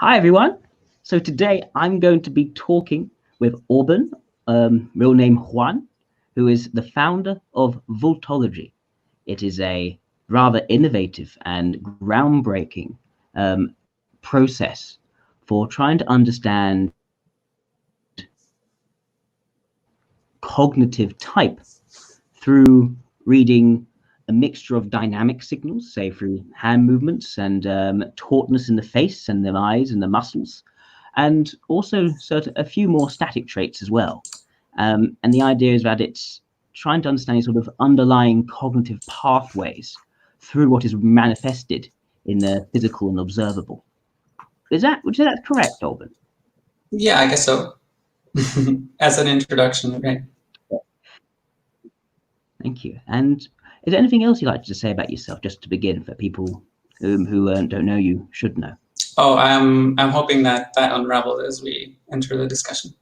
Hi everyone. So today I'm going to be talking with Orban, real name Juan, who is the founder of Vultology. It is a rather innovative and groundbreaking process for trying to understand cognitive type through reading a mixture of dynamic signals, say through hand movements and tautness in the face and the eyes and the muscles, and also a few more static traits as well. And the idea is that it's trying to understand sort of underlying cognitive pathways through what is manifested in the physical and observable. Would you say that's correct, Alban? Yeah, I guess so. As an introduction, right? Thank you. And is there anything else you'd like to say about yourself, just to begin, for people who don't know you should know? Oh, I'm hoping that unraveled as we enter the discussion.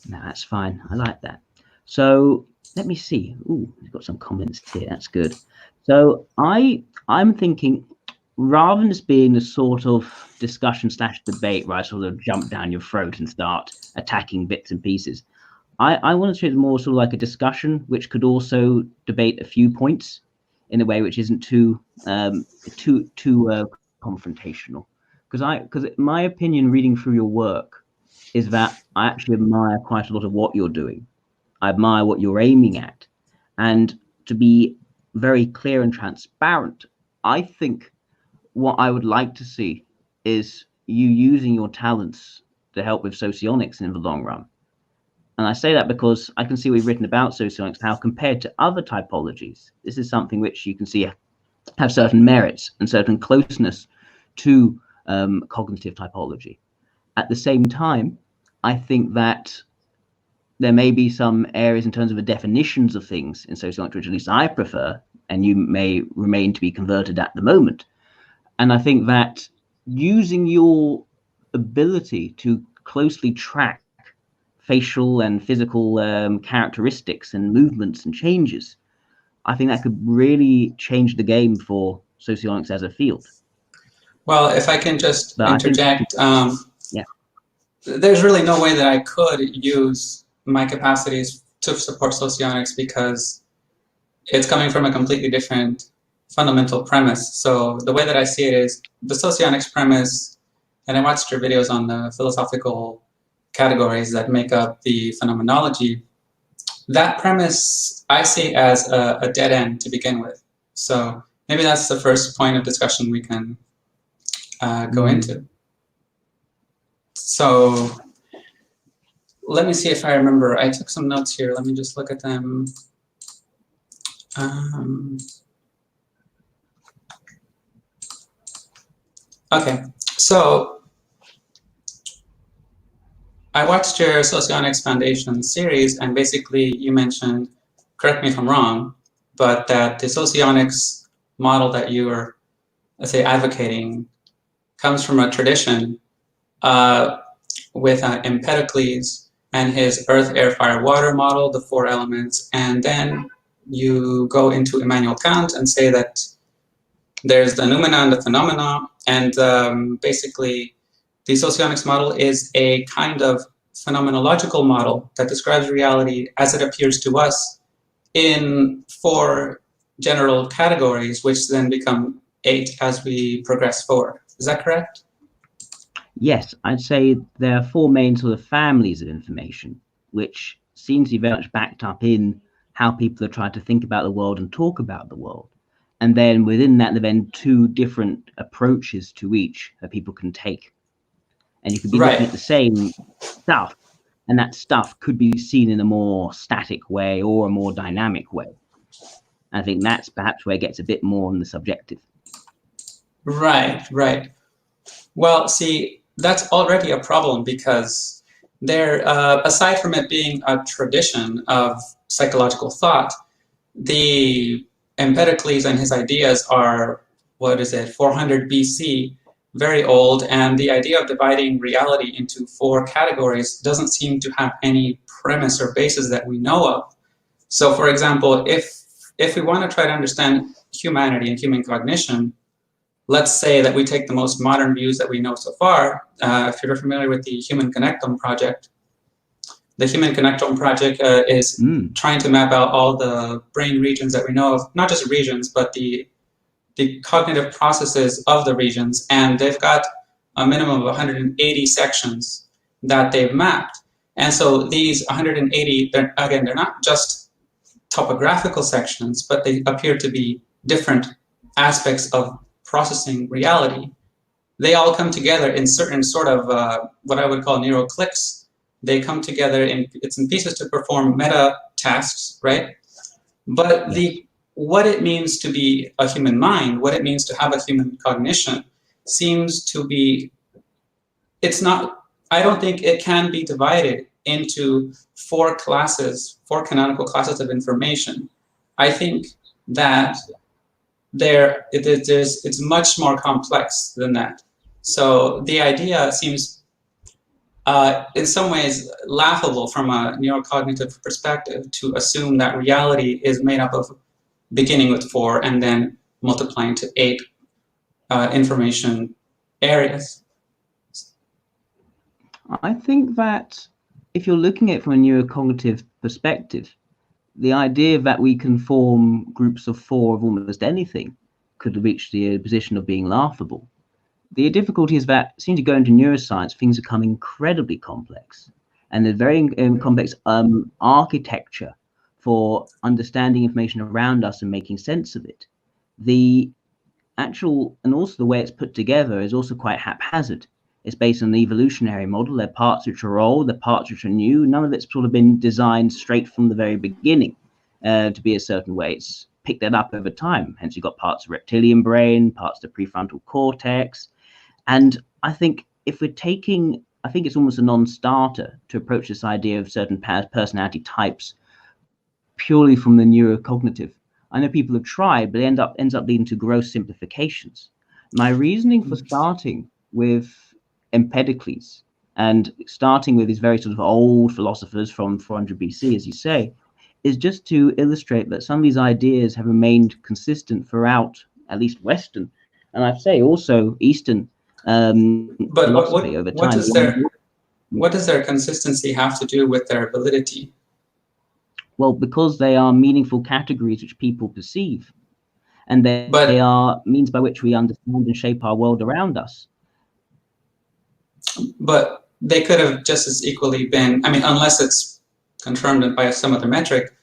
No, that's fine. I like that. So let me see. Ooh, we've got some comments here. That's good. So I'm thinking, rather than this being the sort of discussion / debate where I sort of jump down your throat and start attacking bits and pieces, I want to treat it more sort of like a discussion, which could also debate a few points in a way which isn't too confrontational. Because my opinion, reading through your work, is that I actually admire quite a lot of what you're doing. I admire what you're aiming at, and to be very clear and transparent, I think what I would like to see is you using your talents to help with socionics in the long run. And I say that because I can see we've written about socionics, how compared to other typologies, this is something which you can see have certain merits and certain closeness to cognitive typology. At the same time, I think that there may be some areas in terms of the definitions of things in sociology, which at least I prefer, and you may remain to be converted at the moment. And I think that using your ability to closely track facial and physical characteristics and movements and changes, I think that could really change the game for socionics as a field. Well, if I can just interject, yeah. There's really no way that I could use my capacities to support socionics because it's coming from a completely different fundamental premise. So the way that I see it is the socionics premise, and I watched your videos on the philosophical categories that make up the phenomenology. That premise I see as a dead end to begin with. So maybe that's the first point of discussion we can go into. So let me see if I remember. I took some notes here. Let me just look at them. Okay, so I watched your Socionics Foundation series, and basically you mentioned, correct me if I'm wrong, but that the Socionics model that you are, let's say, advocating comes from a tradition with Empedocles and his earth, air, fire, water model, the 4 elements, and then you go into Immanuel Kant and say that there's the noumena and the phenomena, and basically the Socionics model is a kind of phenomenological model that describes reality as it appears to us in 4 general categories, which then become 8 as we progress forward. Is that correct? Yes, I'd say there are 4 main sort of families of information, which seems to be very much backed up in how people are trying to think about the world and talk about the world. And then within that, there are then 2 different approaches to each that people can take. And you could be looking at the same stuff, and that stuff could be seen in a more static way or a more dynamic way. And I think that's perhaps where it gets a bit more on the subjective. Right, right. Well, see, that's already a problem because there, aside from it being a tradition of psychological thought, the Empedocles and his ideas are, 400 BC, very old, and the idea of dividing reality into 4 categories doesn't seem to have any premise or basis that we know of. So, for example, if we want to try to understand humanity and human cognition, let's say that we take the most modern views that we know so far. If you're familiar with the Human Connectome project, the Human Connectome project is trying to map out all the brain regions that we know of, not just regions, but the cognitive processes of the regions. And they've got a minimum of 180 sections that they've mapped. And so these 180, they're not just topographical sections, but they appear to be different aspects of processing reality. They all come together in certain sort of what I would call neural cliques. They come together in bits and pieces to perform meta tasks, right? But what it means to be a human mind, what it means to have a human cognition, seems to be, it's not, I don't think it can be divided into four canonical classes of information. I think that it's much more complex than that. So the idea seems in some ways laughable from a neurocognitive perspective to assume that reality is made up of beginning with 4 and then multiplying to 8 information areas. I think that if you're looking at it from a neurocognitive perspective, the idea that we can form groups of 4 of almost anything could reach the position of being laughable. The difficulty is that as soon as you go into neuroscience, things become incredibly complex, and there's very complex architecture for understanding information around us and making sense of it. The actual, and also the way it's put together is also quite haphazard. It's based on an evolutionary model. There are parts which are old, there are parts which are new. None of it's sort of been designed straight from the very beginning to be a certain way. It's picked that up over time. Hence, you've got parts of reptilian brain, parts of the prefrontal cortex. And I think if we're taking, I think it's almost a non-starter to approach this idea of certain personality types purely from the neurocognitive. I know people have tried, but it ends up leading to gross simplifications. My reasoning for starting with Empedocles and starting with these very sort of old philosophers from 400 BC, as you say, is just to illustrate that some of these ideas have remained consistent throughout, at least Western, and I'd say also Eastern but philosophy over time. What does their consistency have to do with their validity? Well, because they are meaningful categories which people perceive, and they are means by which we understand and shape our world around us. But they could have just as equally been, I mean, unless it's confirmed by some other metric,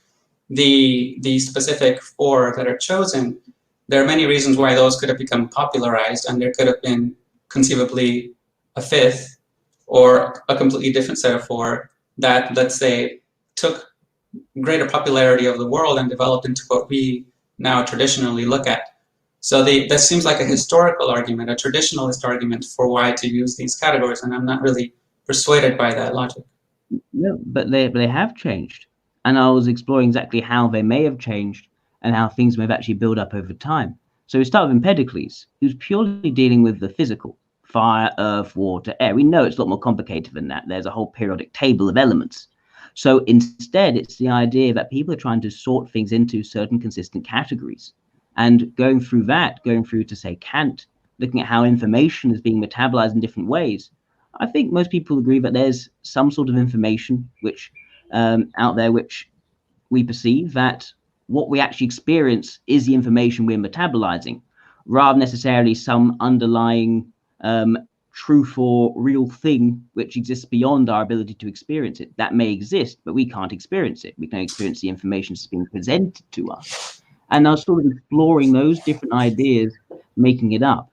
the specific 4 that are chosen, there are many reasons why those could have become popularized, and there could have been conceivably a 5th or a completely different set of 4 that, let's say, took greater popularity of the world and developed into what we now traditionally look at. So that seems like a historical argument, a traditionalist argument for why to use these categories, and I'm not really persuaded by that logic. No, but they have changed, and I was exploring exactly how they may have changed and how things may have actually built up over time. So we start with Empedocles, who's purely dealing with the physical, fire, earth, water, air. We know it's a lot more complicated than that. There's a whole periodic table of elements. So instead, it's the idea that people are trying to sort things into certain consistent categories. And going through to, say, Kant, looking at how information is being metabolized in different ways, I think most people agree that there's some sort of information which out there which we perceive that what we actually experience is the information we're metabolizing, rather than necessarily some underlying truth or real thing which exists beyond our ability to experience it. That may exist, but we can't experience it. We can experience the information that's being presented to us. And I was sort of exploring those different ideas, making it up.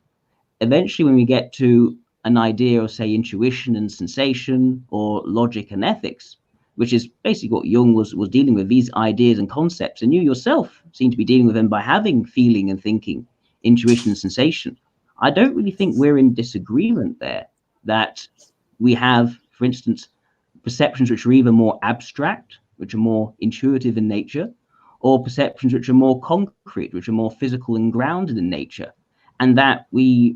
Eventually, when we get to an idea of, say, intuition and sensation, or logic and ethics, which is basically what Jung was dealing with, these ideas and concepts, and you yourself seem to be dealing with them by having feeling and thinking, intuition and sensation. I don't really think we're in disagreement there, that we have, for instance, perceptions which are either more abstract, which are more intuitive in nature, or perceptions which are more concrete, which are more physical and grounded in nature, and that we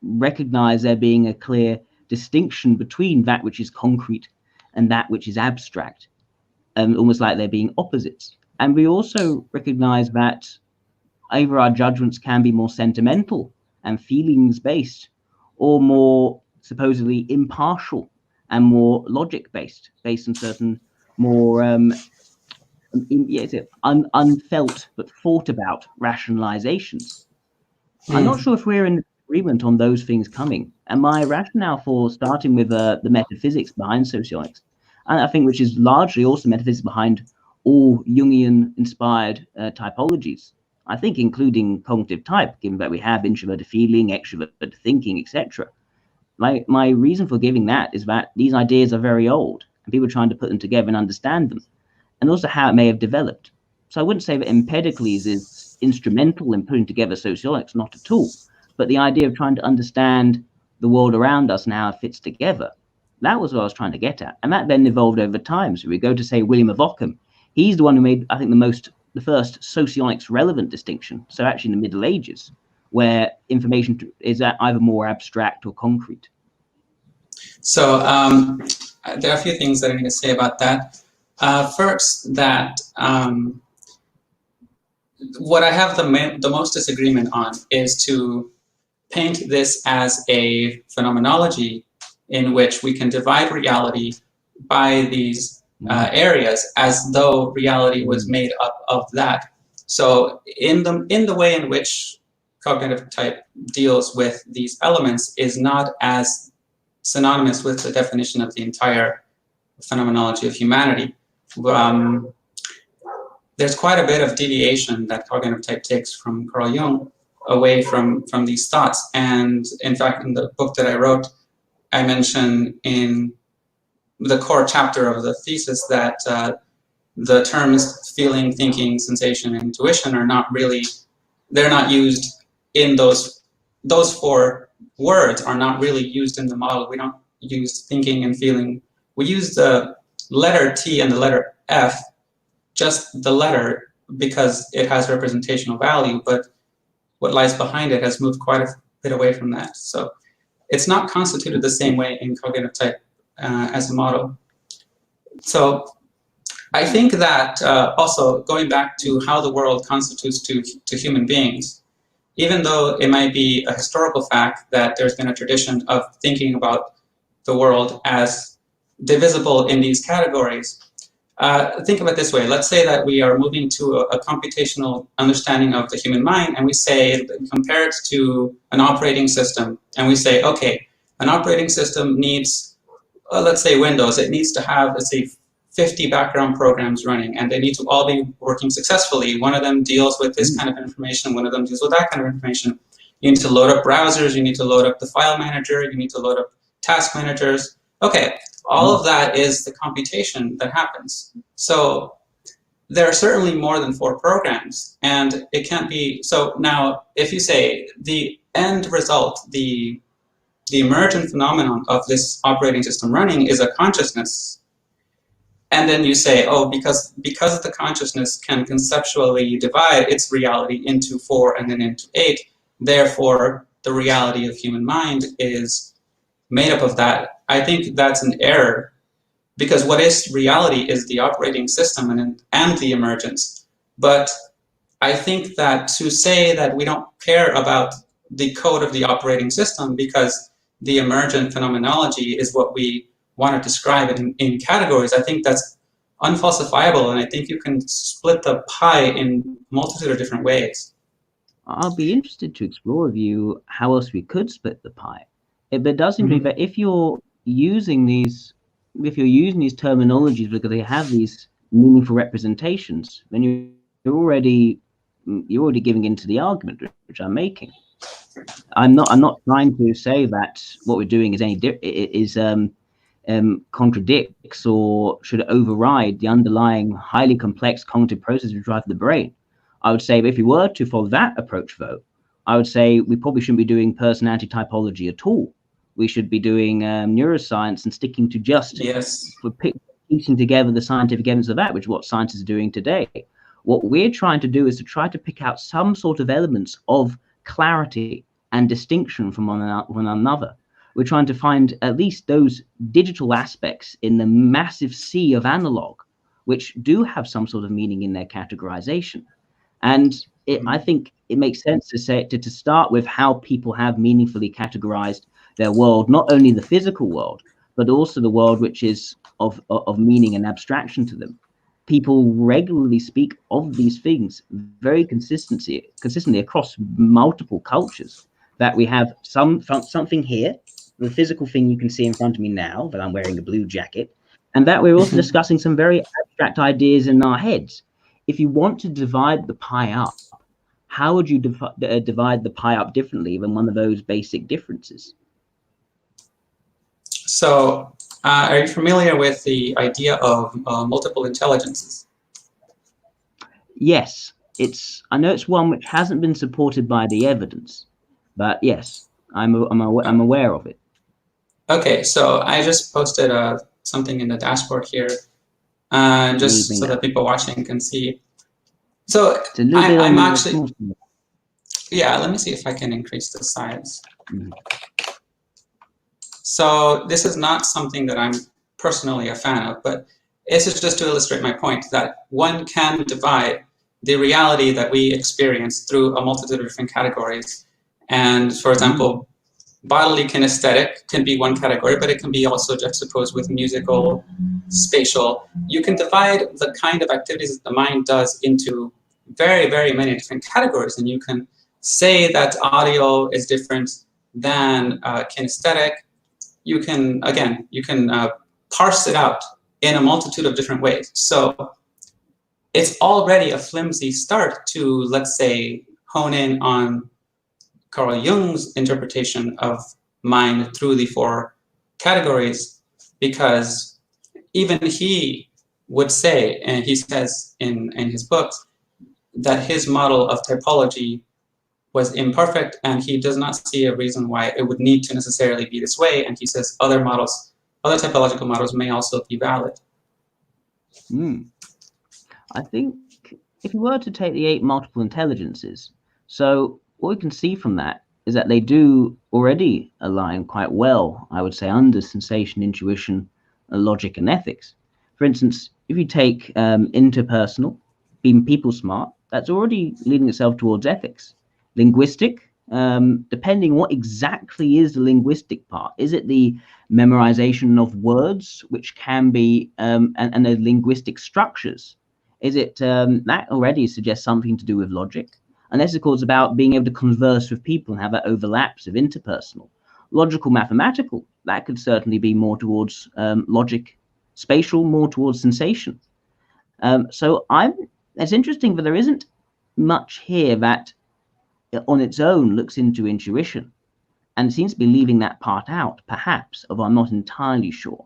recognize there being a clear distinction between that which is concrete and that which is abstract, almost like they're being opposites. And we also recognize that either our judgments can be more sentimental and feelings based, or more supposedly impartial and more logic based on certain more unfelt but thought about rationalizations. I'm not sure if we're in agreement on those things coming. And my rationale for starting with the metaphysics behind socionics, and I think which is largely also metaphysics behind all Jungian inspired typologies, I think including cognitive type, given that we have introverted feeling, extroverted thinking, etc. My reason for giving that is that these ideas are very old and people are trying to put them together and understand them, and also how it may have developed. So I wouldn't say that Empedocles is instrumental in putting together sociologics, not at all. But the idea of trying to understand the world around us and how it fits together, that was what I was trying to get at. And that then evolved over time. So we go to, say, William of Ockham. He's the one who made, I think, the first socionics relevant distinction. So actually in the Middle Ages, where information is either more abstract or concrete. So there are a few things that I need to say about that. First, that what I have the most disagreement on is to paint this as a phenomenology in which we can divide reality by these areas as though reality was made up of that. So in the way in which cognitive type deals with these elements is not as synonymous with the definition of the entire phenomenology of humanity. There's quite a bit of deviation that cognitive type takes from Carl Jung away from these thoughts. And in fact, in the book that I wrote, I mention in the core chapter of the thesis that the terms feeling, thinking, sensation, and intuition are not really, they're not used in those four words are not really used in the model. We don't use thinking and feeling. We use the letter T and the letter F, just the letter, because it has representational value, but what lies behind it has moved quite a bit away from that. So it's not constituted the same way in cognitive type as a model. So I think that also going back to how the world constitutes to human beings, even though it might be a historical fact that there's been a tradition of thinking about the world as divisible in these categories, think of it this way. Let's say that we are moving to a computational understanding of the human mind, and we say, compare it to an operating system, and we say, okay, an operating system needs, let's say Windows, it needs to have, let's say, 50 background programs running, and they need to all be working successfully. One of them deals with this kind of information, one of them deals with that kind of information. You need to load up browsers, you need to load up the file manager, you need to load up task managers. Okay, all of that is the computation that happens. So there are certainly more than 4 programs, and it can't be, so now if you say the end result, the emergent phenomenon of this operating system running is a consciousness, and then you say, oh, because the consciousness can conceptually divide its reality into 4 and then into 8, therefore the reality of human mind is made up of that. I think that's an error, because what is reality is the operating system and the emergence. But I think that to say that we don't care about the code of the operating system because the emergent phenomenology is what we want to describe in categories, I think that's unfalsifiable, and I think you can split the pie in a multitude of different ways. I'll be interested to explore with you how else we could split the pie. But it does seem to me that if you're using these terminologies because they have these meaningful representations, then you're already giving into the argument which I'm making. I'm not trying to say that what we're doing is contradicts or should override the underlying highly complex cognitive process which drive the brain. I would say that if we were to follow that approach, though, I would say we probably shouldn't be doing personality typology at all. We should be doing neuroscience and sticking to just piecing together the scientific evidence of that, which is what scientists are doing today. What we're trying to do is to try to pick out some sort of elements of clarity and distinction from one another. We're trying to find at least those digital aspects in the massive sea of analog, which do have some sort of meaning in their categorization. And I think it makes sense to say to start with how people have meaningfully categorized their world, not only the physical world, but also the world which is of meaning and abstraction to them. People regularly speak of these things very consistently across multiple cultures. That we have something here, the physical thing you can see in front of me now, that I'm wearing a blue jacket, and that we're also discussing some very abstract ideas in our heads. If you want to divide the pie up, how would you divide the pie up differently than one of those basic differences? So, are you familiar with the idea of multiple intelligences? Yes, I know it's one which hasn't been supported by the evidence, but yes, I'm aware of it. Okay, so I just posted something in the dashboard here, just so that people watching can see. So I'm actually, yeah, let me see if I can increase the size. So this is not something that I'm personally a fan of, but this is just to illustrate my point that one can divide the reality that we experience through a multitude of different categories. And for example, bodily kinesthetic can be one category, but it can be also juxtaposed with musical, spatial. You can divide the kind of activities that the mind does into very, very many different categories, and you can say that audio is different than kinesthetic. You can, again, parse it out in a multitude of different ways. So it's already a flimsy start to, let's say, hone in on Carl Jung's interpretation of mind through the four categories, because even he would say, and he says in his books, that his model of typology was imperfect, and he does not see a reason why it would need to necessarily be this way. And he says other typological models may also be valid. I think if you were to take the 8 multiple intelligences, so what we can see from that is that they do already align quite well, I would say, under sensation, intuition, logic, and ethics. For instance, if you take interpersonal, being people smart, that's already leading itself towards ethics. Linguistic, depending what exactly is the linguistic part. Is it the memorization of words, which can be, and the linguistic structures? Is it that already suggests something to do with logic? Unless, of course, about being able to converse with people and have that overlaps of interpersonal. Logical, mathematical, that could certainly be more towards logic. Spatial, more towards sensation. So it's interesting that there isn't much here that on its own looks into intuition, and seems to be leaving that part out, perhaps, of I'm not entirely sure.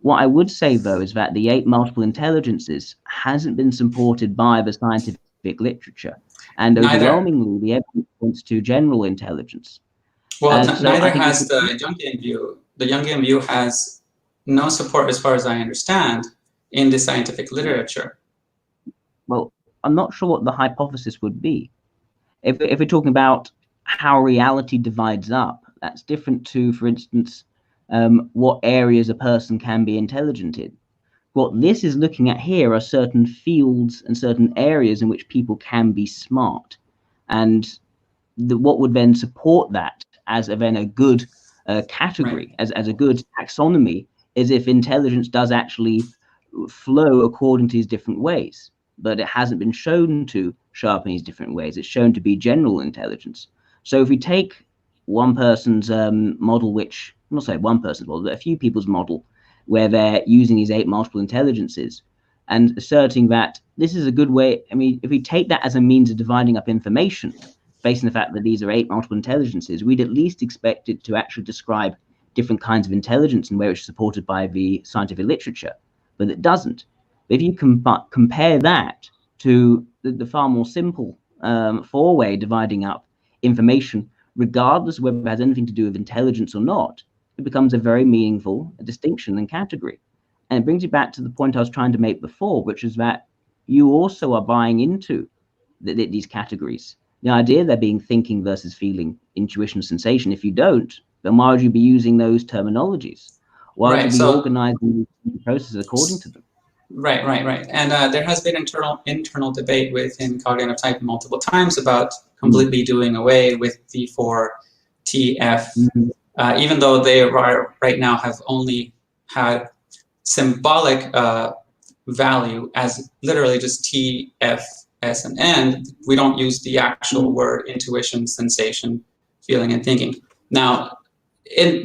What I would say, though, is that the 8 multiple intelligences hasn't been supported by the scientific literature, and overwhelmingly the evidence points to general intelligence. Well, neither has the Jungian view. The Jungian view has no support, as far as I understand, in the scientific literature. Well, I'm not sure what the hypothesis would be. If we're talking about how reality divides up, that's different to, for instance, what areas a person can be intelligent in. What this is looking at here are certain fields and certain areas in which people can be smart. And what would then support that as then a good category, right, as a good taxonomy, is if intelligence does actually flow according to these different ways. But it hasn't been shown to show up in these different ways. It's shown to be general intelligence. So if we take one person's model, which, I'm not saying one person's model, but a few people's model, where they're using these 8 multiple intelligences and asserting that this is a good way. I mean, if we take that as a means of dividing up information, based on the fact that these are 8 multiple intelligences, we'd at least expect it to actually describe different kinds of intelligence in ways supported by the scientific literature, but it doesn't. If you compare that to the far more simple 4-way dividing up information, regardless of whether it has anything to do with intelligence or not, it becomes a very meaningful distinction and category. And it brings you back to the point I was trying to make before, which is that you also are buying into these categories. The idea there being thinking versus feeling, intuition, sensation. If you don't, then why would you be using those terminologies? Why would you be organizing the process according to them? Right. And there has been internal debate within cognitive type multiple times about Mm. completely doing away with the 4TF, Mhm. even though they are right now have only had symbolic value as literally just T, F, S, and N. We don't use the actual word intuition, sensation, feeling, and thinking. Now,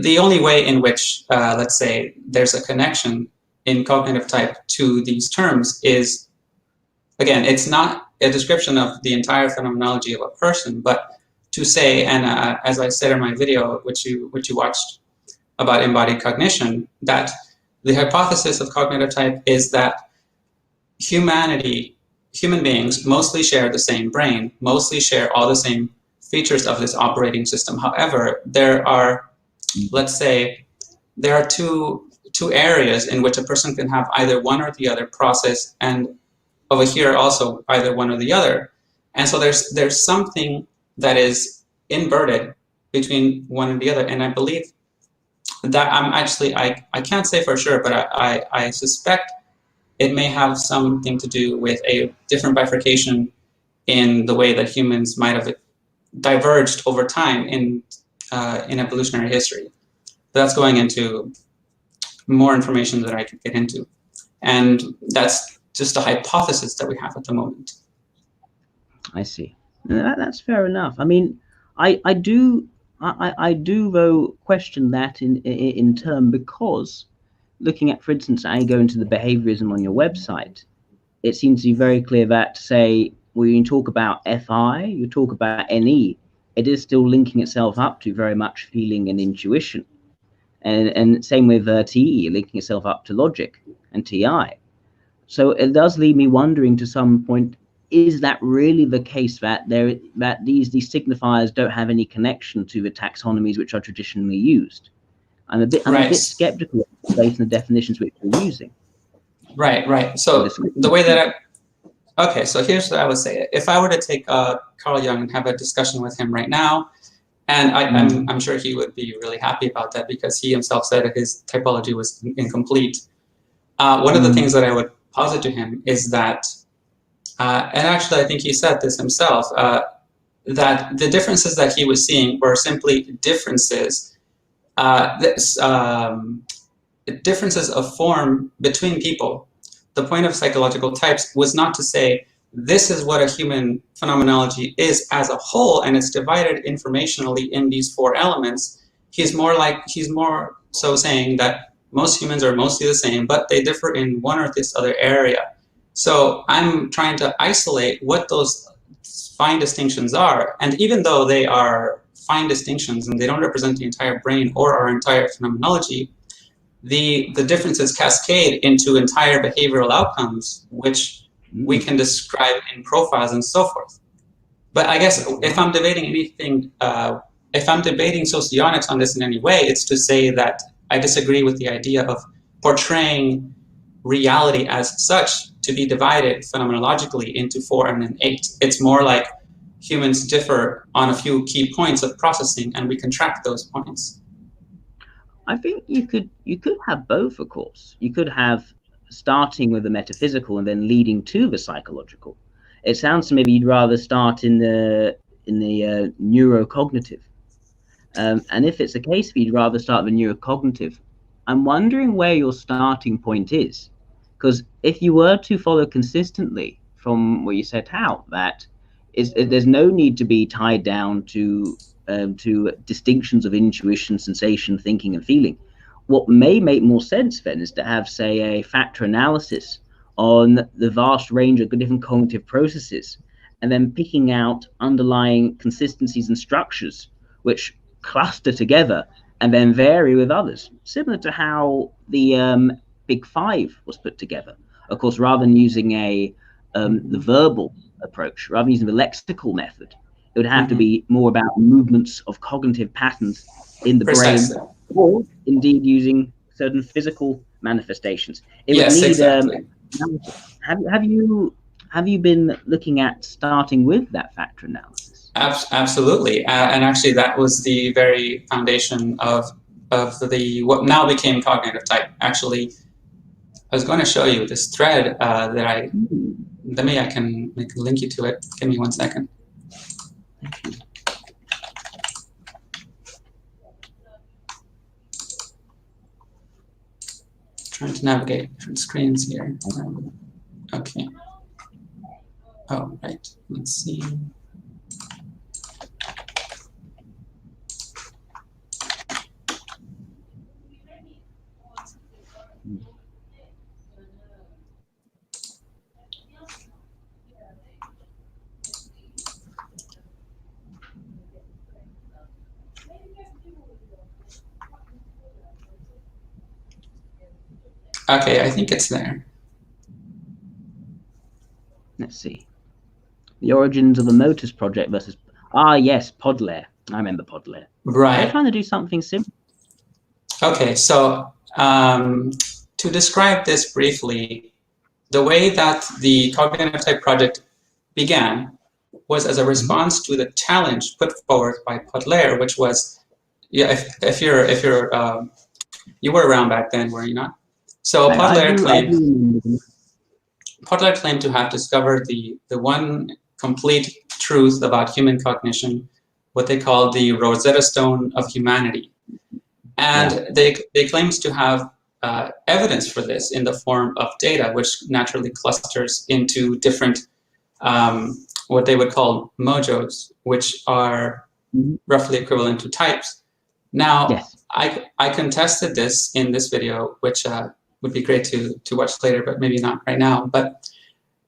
the only way in which, let's say, there's a connection in cognitive type to these terms is, again, it's not a description of the entire phenomenology of a person, but to say, and as I said in my video, which you watched about embodied cognition, that the hypothesis of cognitive type is that human beings mostly share the same brain, mostly share all the same features of this operating system. However, there are, let's say, there are two areas in which a person can have either one or the other process, and over here also either one or the other. And so there's something that is inverted between one and the other. And I believe that I can't say for sure, but I suspect it may have something to do with a different bifurcation in the way that humans might have diverged over time in evolutionary history. That's going into more information that I could get into. And that's just a hypothesis that we have at the moment. I see. That's fair enough. I mean, I do I do though question that in term, because looking at, for instance, I go into the behaviorism on your website, it seems to be very clear that, say, when you talk about FI, you talk about NE, it is still linking itself up to very much feeling and intuition. And same with TE, linking itself up to logic and TI. So it does leave me wondering to some point, is that really the case that these signifiers don't have any connection to the taxonomies which are traditionally used? I'm a bit skeptical based on the definitions which we're using. Right. So the way that okay, so here's what I would say. If I were to take Carl Jung and have a discussion with him right now, and I'm sure he would be really happy about that, because he himself said that his typology was incomplete. One of the things that I would posit to him is that, and actually I think he said this himself, that the differences that he was seeing were simply differences, differences of form between people. The point of psychological types was not to say this is what a human phenomenology is as a whole, and it's divided informationally in these four elements. He's more so saying that most humans are mostly the same, but they differ in one or this other area. So I'm trying to isolate what those fine distinctions are, and even though they are fine distinctions and they don't represent the entire brain or our entire phenomenology, the differences cascade into entire behavioral outcomes, which we can describe in profiles and so forth. But I guess if I'm debating anything, if I'm debating socionics on this in any way, it's to say that I disagree with the idea of portraying reality as such to be divided phenomenologically into 4 and then 8. It's more like humans differ on a few key points of processing, and we can track those points. I think you could have both, of course. You could have starting with the metaphysical and then leading to the psychological. It sounds to me you'd rather start in the neurocognitive. And if it's a case that you'd rather start the neurocognitive, I'm wondering where your starting point is. Because if you were to follow consistently from what you set out, there's no need to be tied down to distinctions of intuition, sensation, thinking, and feeling. What may make more sense then is to have, say, a factor analysis on the vast range of different cognitive processes, and then picking out underlying consistencies and structures which cluster together and then vary with others, similar to how the Big Five was put together. Of course, rather than using the verbal approach, rather than using the lexical method, it would have to be more about movements of cognitive patterns in the brain, or indeed using certain physical manifestations. It would need exactly. Have you been looking at starting with that factor analysis? Absolutely, and actually that was the very foundation of the what now became cognitive type. Actually, I was going to show you this thread that maybe I can link you to it. Give me 1 second. Trying to navigate different screens here. Okay. Oh, right. Let's see. Okay, I think it's there. Let's see. The origins of the Motors project versus... Ah, yes, Podlair. I remember Podlair. Right. They're trying to do something similar. Okay, so to describe this briefly, the way that the cognitive type project began was as a response to the challenge put forward by Podlair, which was, yeah, if you're you were around back then, were you not? So Podlair claimed to have discovered the one complete truth about human cognition, what they call the Rosetta Stone of humanity. And they claimed to have evidence for this in the form of data, which naturally clusters into different, what they would call mojos, which are roughly equivalent to types. Now, I contested this in this video, which would be great to watch later, but maybe not right now. But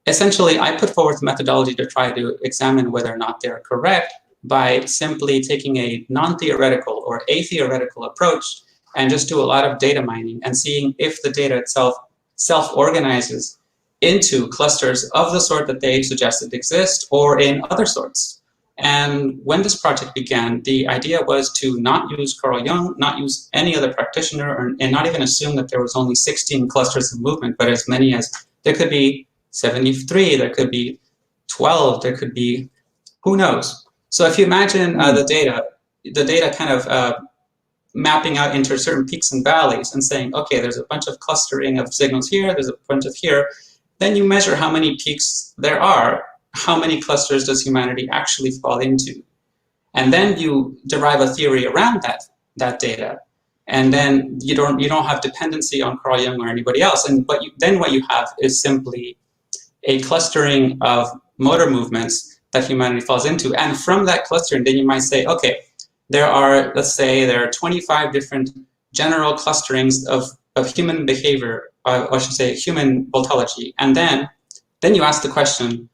essentially, I put forward the methodology to try to examine whether or not they're correct by simply taking a non-theoretical or a-theoretical approach and just do a lot of data mining and seeing if the data itself self-organizes into clusters of the sort that they suggested exist or in other sorts. And when this project began, the idea was to not use Carl Jung, not use any other practitioner, and not even assume that there was only 16 clusters of movement, but as many as there could be 73, there could be 12, there could be, who knows? So if you imagine the data kind of mapping out into certain peaks and valleys and saying, okay, there's a bunch of clustering of signals here, there's a bunch of here, then you measure how many peaks there are, how many clusters does humanity actually fall into? And then you derive a theory around that data. And then you don't have dependency on Carl Jung or anybody else. And then what you have is simply a clustering of motor movements that humanity falls into. And from that clustering, then you might say, okay, let's say there are 25 different general clusterings of human behavior, or I should say human vultology. And then you ask the question,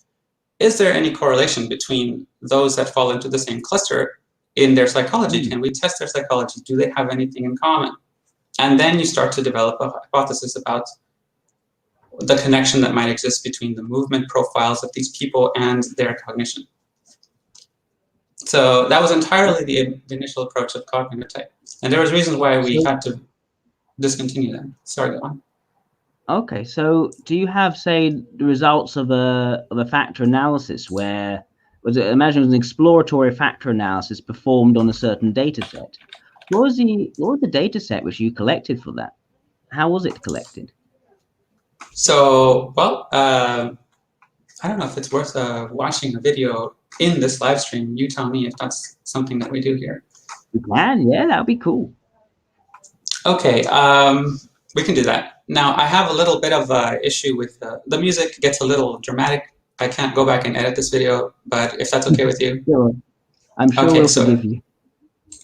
is there any correlation between those that fall into the same cluster in their psychology? Can we test their psychology? Do they have anything in common? And then you start to develop a hypothesis about the connection that might exist between the movement profiles of these people and their cognition. So that was entirely the initial approach of cognitive type. And there was reasons why we had to discontinue that. Sorry, go on. Okay, so do you have, say, the results of a factor analysis where, imagine it was an exploratory factor analysis performed on a certain data set? What was the data set which you collected for that? How was it collected? So, well, I don't know if it's worth watching a video in this live stream. You tell me if that's something that we do here. We can, yeah, that would be cool. Okay, we can do that. Now, I have a little bit of issue with the music gets a little dramatic. I can't go back and edit this video, but if that's okay with you. Sure. I'm sure we'll forgive you.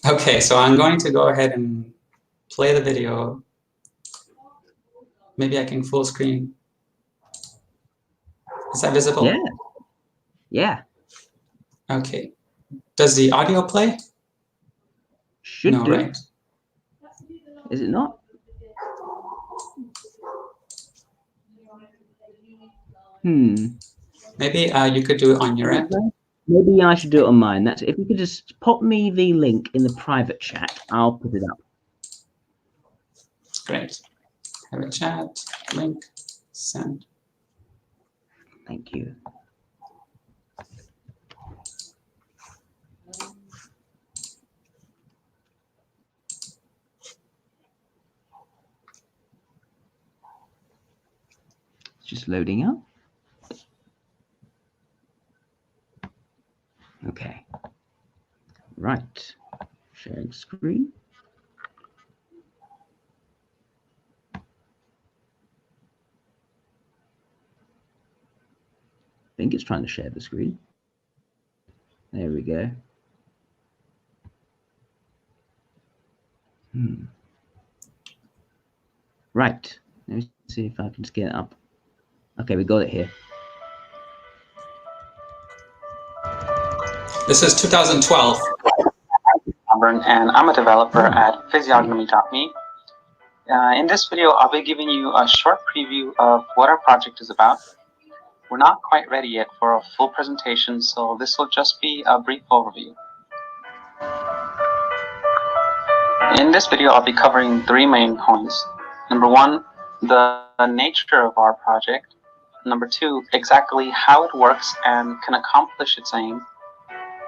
Okay, so I'm going to go ahead and play the video. Maybe I can full screen. Is that visible? Yeah. Yeah. Okay. Does the audio play? Should no, do. Right? Is it not? Maybe you could do it on your end. Maybe I should do it on mine. That's if you could just pop me the link in the private chat, I'll put it up. Great. Have a chat, link, send. Thank you. Just loading up. Okay. Right. Sharing screen. I think it's trying to share the screen. There we go. Right. Let me see if I can just get it up. Okay, we got it here. This is 2012. And I'm a developer at physiognomy.me. In this video, I'll be giving you a short preview of what our project is about. We're not quite ready yet for a full presentation, so this will just be a brief overview. In this video, I'll be covering 3 main points. Number 1, the nature of our project. Number 2, exactly how it works and can accomplish its aim.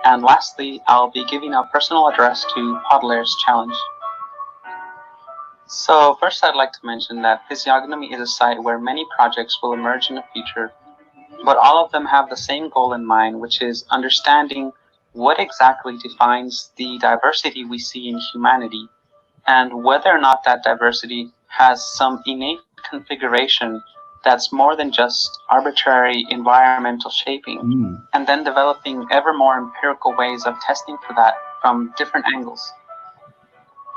And lastly, I'll be giving a personal address to Podler's challenge. So first, I'd like to mention that Physiognomy is a site where many projects will emerge in the future, but all of them have the same goal in mind, which is understanding what exactly defines the diversity we see in humanity, and whether or not that diversity has some innate configuration that's more than just arbitrary environmental shaping, and then developing ever more empirical ways of testing for that from different angles.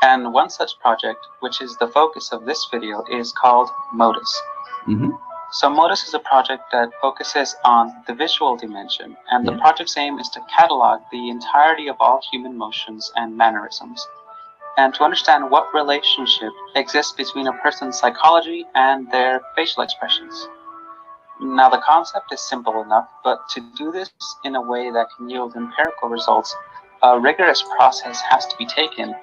And one such project, which is the focus of this video, is called Modus. So Modus is a project that focuses on the visual dimension, and the project's aim is to catalog the entirety of all human motions and mannerisms, and to understand what relationship exists between a person's psychology and their facial expressions. Now, the concept is simple enough, but to do this in a way that can yield empirical results, a rigorous process has to be taken,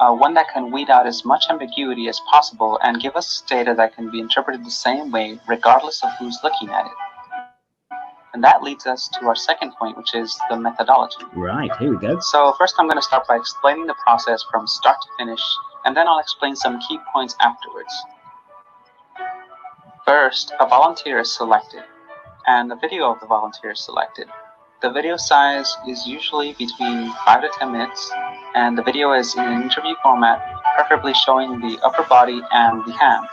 one that can weed out as much ambiguity as possible and give us data that can be interpreted the same way regardless of who's looking at it. And that leads us to our second point, which is the methodology. Right, here we go. So first I'm going to start by explaining the process from start to finish, and then I'll explain some key points afterwards. First, a volunteer is selected, and the video of the volunteer is selected. The video size is usually between 5 to 10 minutes, and the video is in an interview format, preferably showing the upper body and the hands.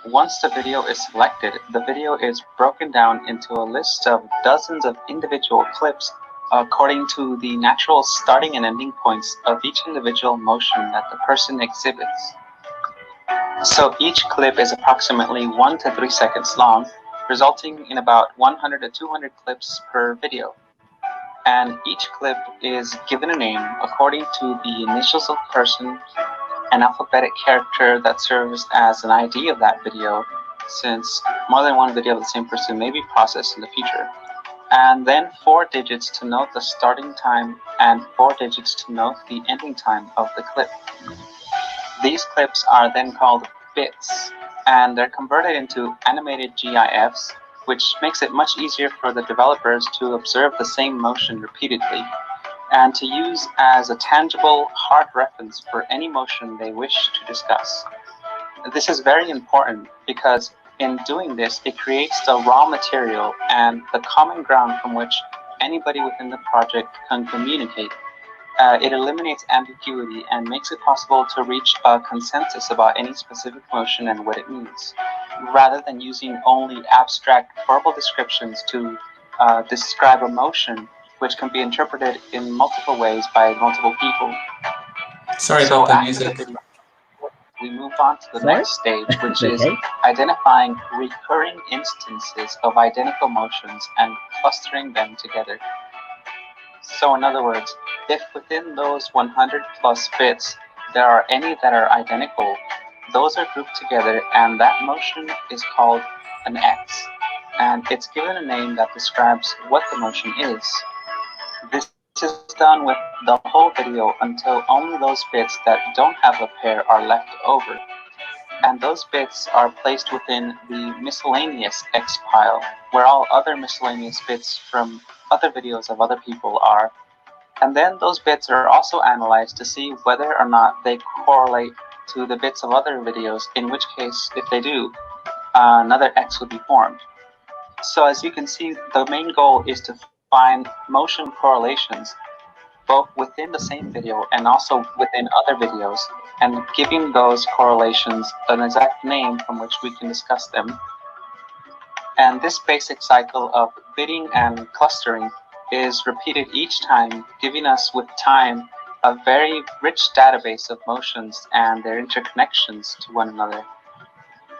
Once the video is selected, the video is broken down into a list of dozens of individual clips according to the natural starting and ending points of each individual motion that the person exhibits. So each clip is approximately 1 to 3 seconds long, resulting in about 100 to 200 clips per video. And each clip is given a name according to the initials of the person, an alphabetic character that serves as an ID of that video, since more than one video of the same person may be processed in the future, and then 4 digits to note the starting time and 4 digits to note the ending time of the clip. These clips are then called bits, and they're converted into animated GIFs, which makes it much easier for the developers to observe the same motion repeatedly, and to use as a tangible, hard reference for any motion they wish to discuss. This is very important because in doing this, it creates the raw material and the common ground from which anybody within the project can communicate. It eliminates ambiguity and makes it possible to reach a consensus about any specific motion and what it means, rather than using only abstract verbal descriptions to describe a motion, which can be interpreted in multiple ways by multiple people. Sorry about the music. We move on to the next stage, which is identifying recurring instances of identical motions and clustering them together. So in other words, if within those 100 plus bits there are any that are identical, those are grouped together and that motion is called an X, and it's given a name that describes what the motion is. This is done with the whole video until only those bits that don't have a pair are left over, and those bits are placed within the miscellaneous X pile, where all other miscellaneous bits from other videos of other people are. And then those bits are also analyzed to see whether or not they correlate to the bits of other videos, in which case, if they do, another X would be formed. So as you can see, the main goal is to find motion correlations both within the same video and also within other videos, and giving those correlations an exact name from which we can discuss them. And this basic cycle of bitting and clustering is repeated each time, giving us with time a very rich database of motions and their interconnections to one another.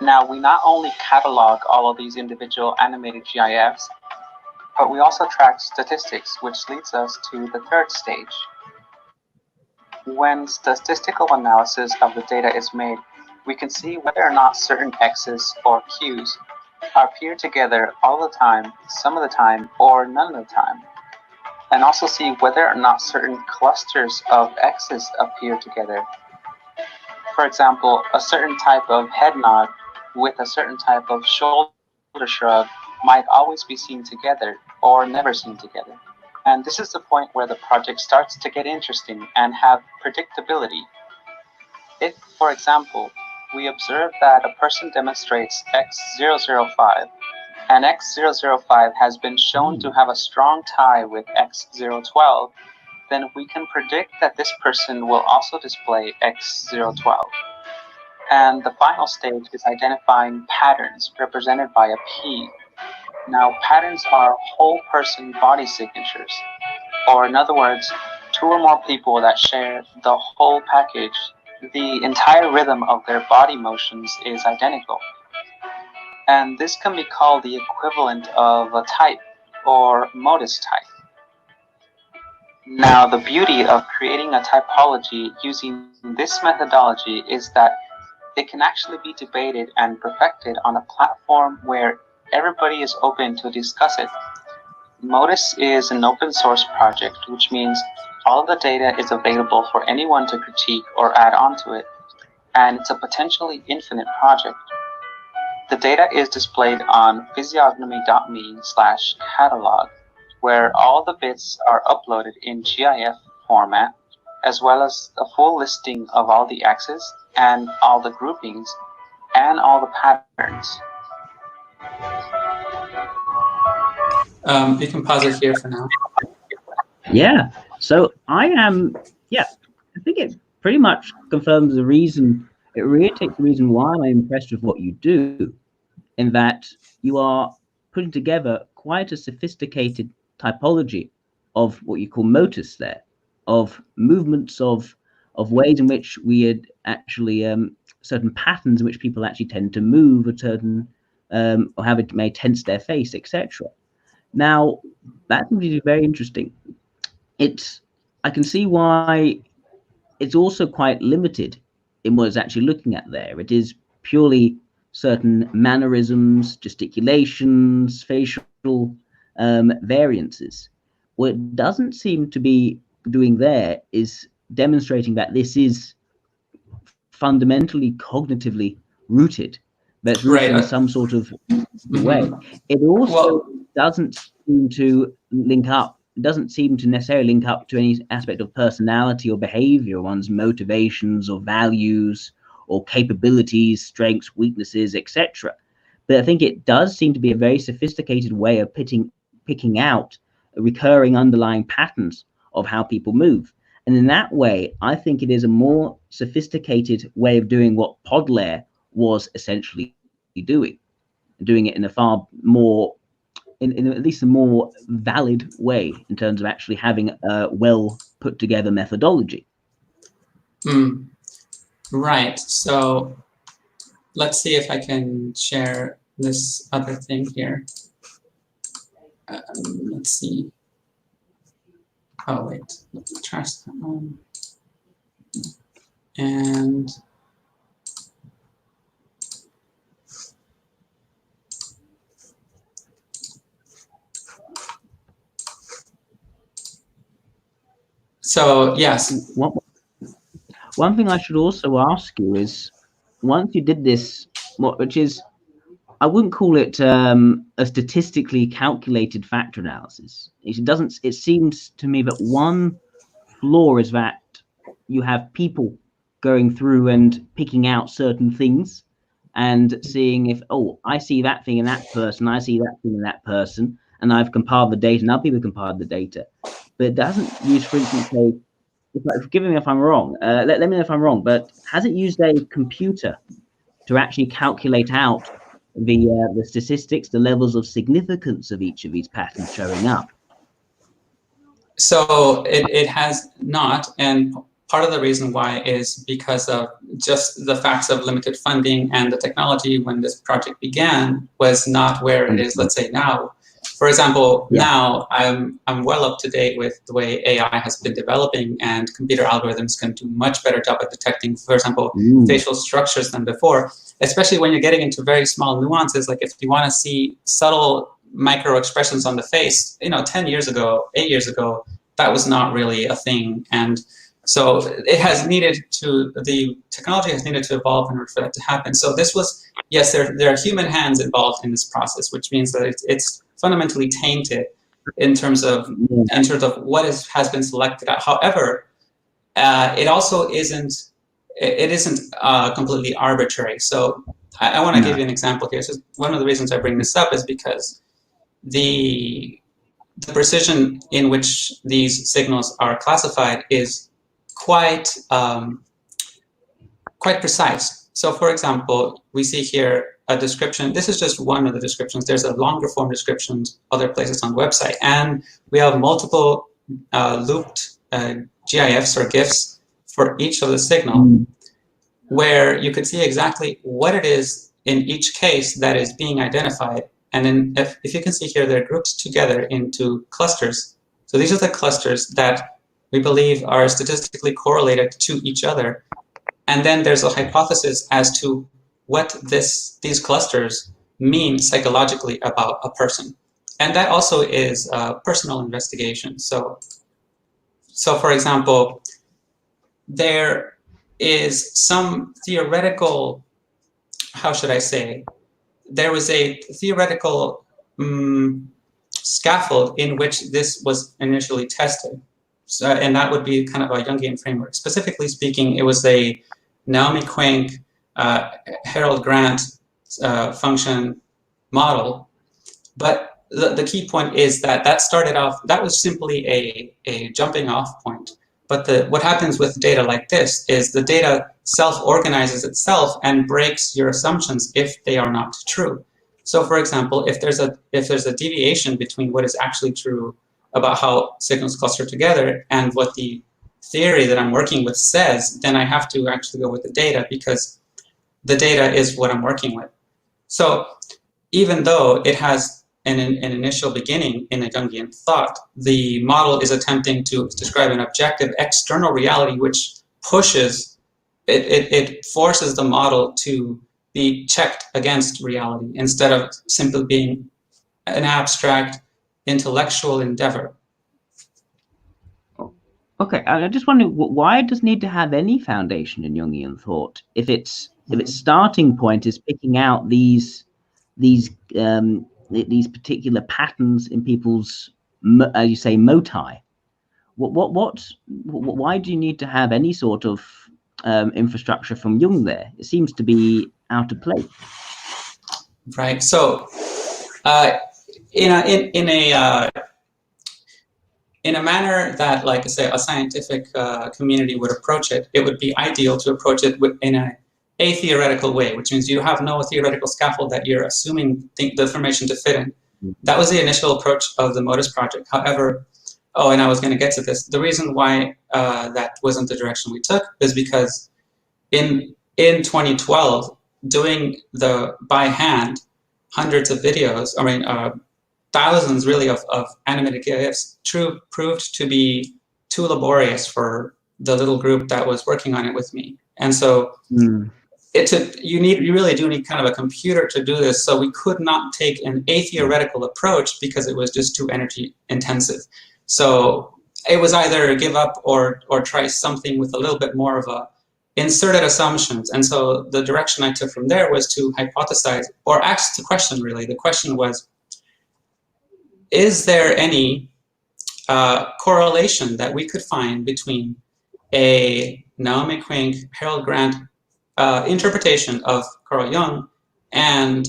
Now, we not only catalog all of these individual animated GIFs, but we also track statistics, which leads us to the third stage. When statistical analysis of the data is made, we can see whether or not certain X's or Q's appear together all the time, some of the time, or none of the time, and also see whether or not certain clusters of X's appear together. For example, a certain type of head nod with a certain type of shoulder shrug might always be seen together or never seen together. And this is the point where the project starts to get interesting and have predictability. If, for example, we observe that a person demonstrates X005, and X005 has been shown to have a strong tie with X012, then we can predict that this person will also display X012. And the final stage is identifying patterns represented by a P. Now, patterns are whole person body signatures, or in other words, two or more people that share the whole package. The entire rhythm of their body motions is identical. And this can be called the equivalent of a type or modus type. Now, the beauty of creating a typology using this methodology is that it can actually be debated and perfected on a platform where everybody is open to discuss it. Modus is an open source project, which means all of the data is available for anyone to critique or add on to it, and it's a potentially infinite project. The data is displayed on physiognomy.me/catalog, where all the bits are uploaded in GIF format, as well as a full listing of all the axes and all the groupings and all the patterns. You can pause it here for now. Yeah. So I think it pretty much confirms the reason, it reiterates the reason why I'm impressed with what you do, in that you are putting together quite a sophisticated typology of what you call motus there, of movements of ways in which we had actually certain patterns in which people actually tend to move, a certain or how it may tense their face, etc. Now, that seems to be very interesting. I can see why it's also quite limited in what it's actually looking at there. It is purely certain mannerisms, gesticulations, facial variances. What it doesn't seem to be doing there is demonstrating that this is fundamentally cognitively rooted, that's rooted in some sort of way. It also doesn't seem to link up, doesn't seem to necessarily link up to any aspect of personality or behavior, one's motivations or values or capabilities, strengths, weaknesses, etc. But I think it does seem to be a very sophisticated way of picking out recurring underlying patterns of how people move. And in that way, I think it is a more sophisticated way of doing what Podlair was essentially doing it in a far more, in at least a more valid way in terms of actually having a well put together methodology. Right. So let's see if I can share this other thing here. Let's see. Oh, wait. Let me trash that one. And so, yes. One thing I should also ask you is, once you did this, which is, I wouldn't call it a statistically calculated factor analysis. It seems to me that one flaw is that you have people going through and picking out certain things and seeing if, oh, I see that thing in that person, I see that thing in that person, and I've compiled the data, and other people compiled the data. But it doesn't use, for instance, forgive me if I'm wrong, let me know if I'm wrong, but has it used a computer to actually calculate out the statistics, the levels of significance of each of these patterns showing up? So it has not, and part of the reason why is because of just the facts of limited funding, and the technology when this project began was not where it is, let's say, now. For example, now I'm well up to date with the way AI has been developing, and computer algorithms can do much better job at detecting, for example, facial structures than before, especially when you're getting into very small nuances. Like if you want to see subtle micro expressions on the face, 10 years ago, 8 years ago, that was not really a thing. And so it has needed to, the technology has needed to evolve in order for that to happen. So this was, yes, there are human hands involved in this process, which means that it's fundamentally tainted in terms of what has been selected. However, it also isn't completely arbitrary. So I want to give you an example here. So one of the reasons I bring this up is because the precision in which these signals are classified is quite precise. So for example, we see here a description. This is just one of the descriptions. There's a longer form descriptions other places on the website, and we have multiple looped GIFs or GIFs for each of the signal, where you could see exactly what it is in each case that is being identified. And then if you can see here, they're grouped together into clusters. So these are the clusters that we believe are statistically correlated to each other. And then there's a hypothesis as to what these clusters mean psychologically about a person. And that also is personal investigation. So for example, there is some theoretical, how should I say, there was a theoretical scaffold in which this was initially tested. So, and that would be kind of a Jungian framework. Specifically speaking, it was a Naomi Quink, Harold Grant function model. But the key point is that started off, that was simply a jumping off point. But what happens with data like this is the data self-organizes itself and breaks your assumptions if they are not true. So for example, if there's a deviation between what is actually true about how signals cluster together and what the theory that I'm working with says, then I have to actually go with the data, because the data is what I'm working with. So even though it has an initial beginning in a Jungian thought, the model is attempting to describe an objective external reality which pushes, it forces the model to be checked against reality instead of simply being an abstract intellectual endeavor. Okay, I just wonder, why does it need to have any foundation in Jungian thought if its starting point is picking out these particular patterns in people's, as you say, moti? Why do you need to have any sort of infrastructure from Jung there? It seems to be out of place. Right. So, in a manner that, like I say, a scientific community would approach it, it would be ideal to approach it in a theoretical way, which means you have no theoretical scaffold that you're assuming the information to fit in. That was the initial approach of the Modus project. However, and I was going to get to this. The reason why that wasn't the direction we took is because in 2012, doing by hand hundreds of videos, thousands really of animated GIFs proved to be too laborious for the little group that was working on it with me. And so you really do need kind of a computer to do this. So we could not take an theoretical approach because it was just too energy intensive. So it was either give up or try something with a little bit more of a inserted assumptions. And so the direction I took from there was to hypothesize or ask the question, really. The question was, is there any correlation that we could find between a Naomi Quink, Harold Grant interpretation of Carl Jung and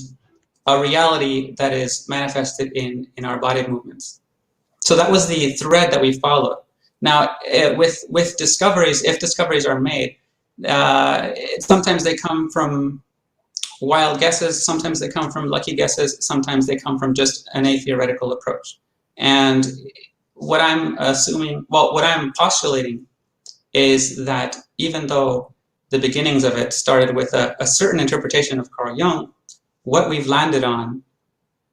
a reality that is manifested in our body movements. So that was the thread that we followed. Now, with discoveries, if discoveries are made, sometimes they come from wild guesses, sometimes they come from lucky guesses, sometimes they come from just an atheoretical approach. And what I'm assuming, well, what I'm postulating is that even though the beginnings of it started with a certain interpretation of Carl Jung, what we've landed on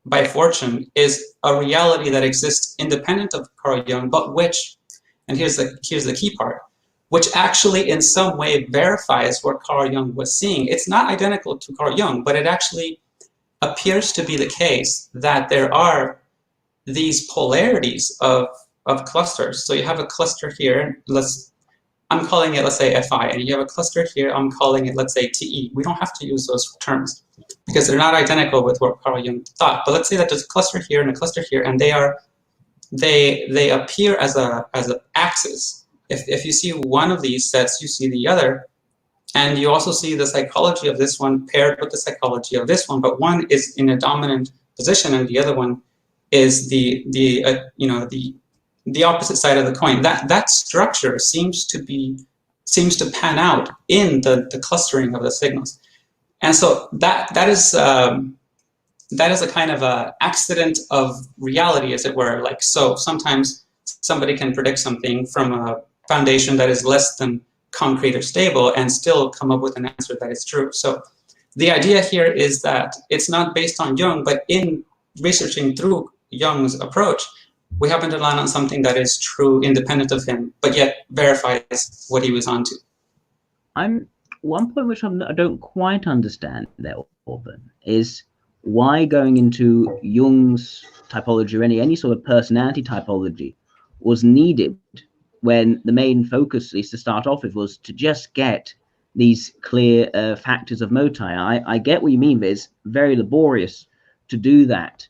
by fortune is a reality that exists independent of Carl Jung, but which, and here's the key part, which actually in some way verifies what Carl Jung was seeing. It's not identical to Carl Jung, but it actually appears to be the case that there are these polarities of clusters. So you have a cluster here, I'm calling it, let's say, Fi, and you have a cluster here, I'm calling it, let's say, Te. We don't have to use those terms because they're not identical with what Carl Jung thought. But let's say that there's a cluster here and a cluster here, and they appear as a axis. If you see one of these sets, you see the other, and you also see the psychology of this one paired with the psychology of this one. But one is in a dominant position, and the other one is the opposite side of the coin. That structure seems to pan out in the clustering of the signals, and so that is a kind of a accident of reality, as it were. Like, so sometimes somebody can predict something from a foundation that is less than concrete or stable and still come up with an answer that is true. So the idea here is that it's not based on Jung, but in researching through Jung's approach, we happen to land on something that is true independent of him, but yet verifies what he was onto. One point which I don't quite understand there, Orban, is why going into Jung's typology or any sort of personality typology was needed when the main focus, at least to start off with, was to just get these clear factors of moti. I get what you mean, but it's very laborious to do that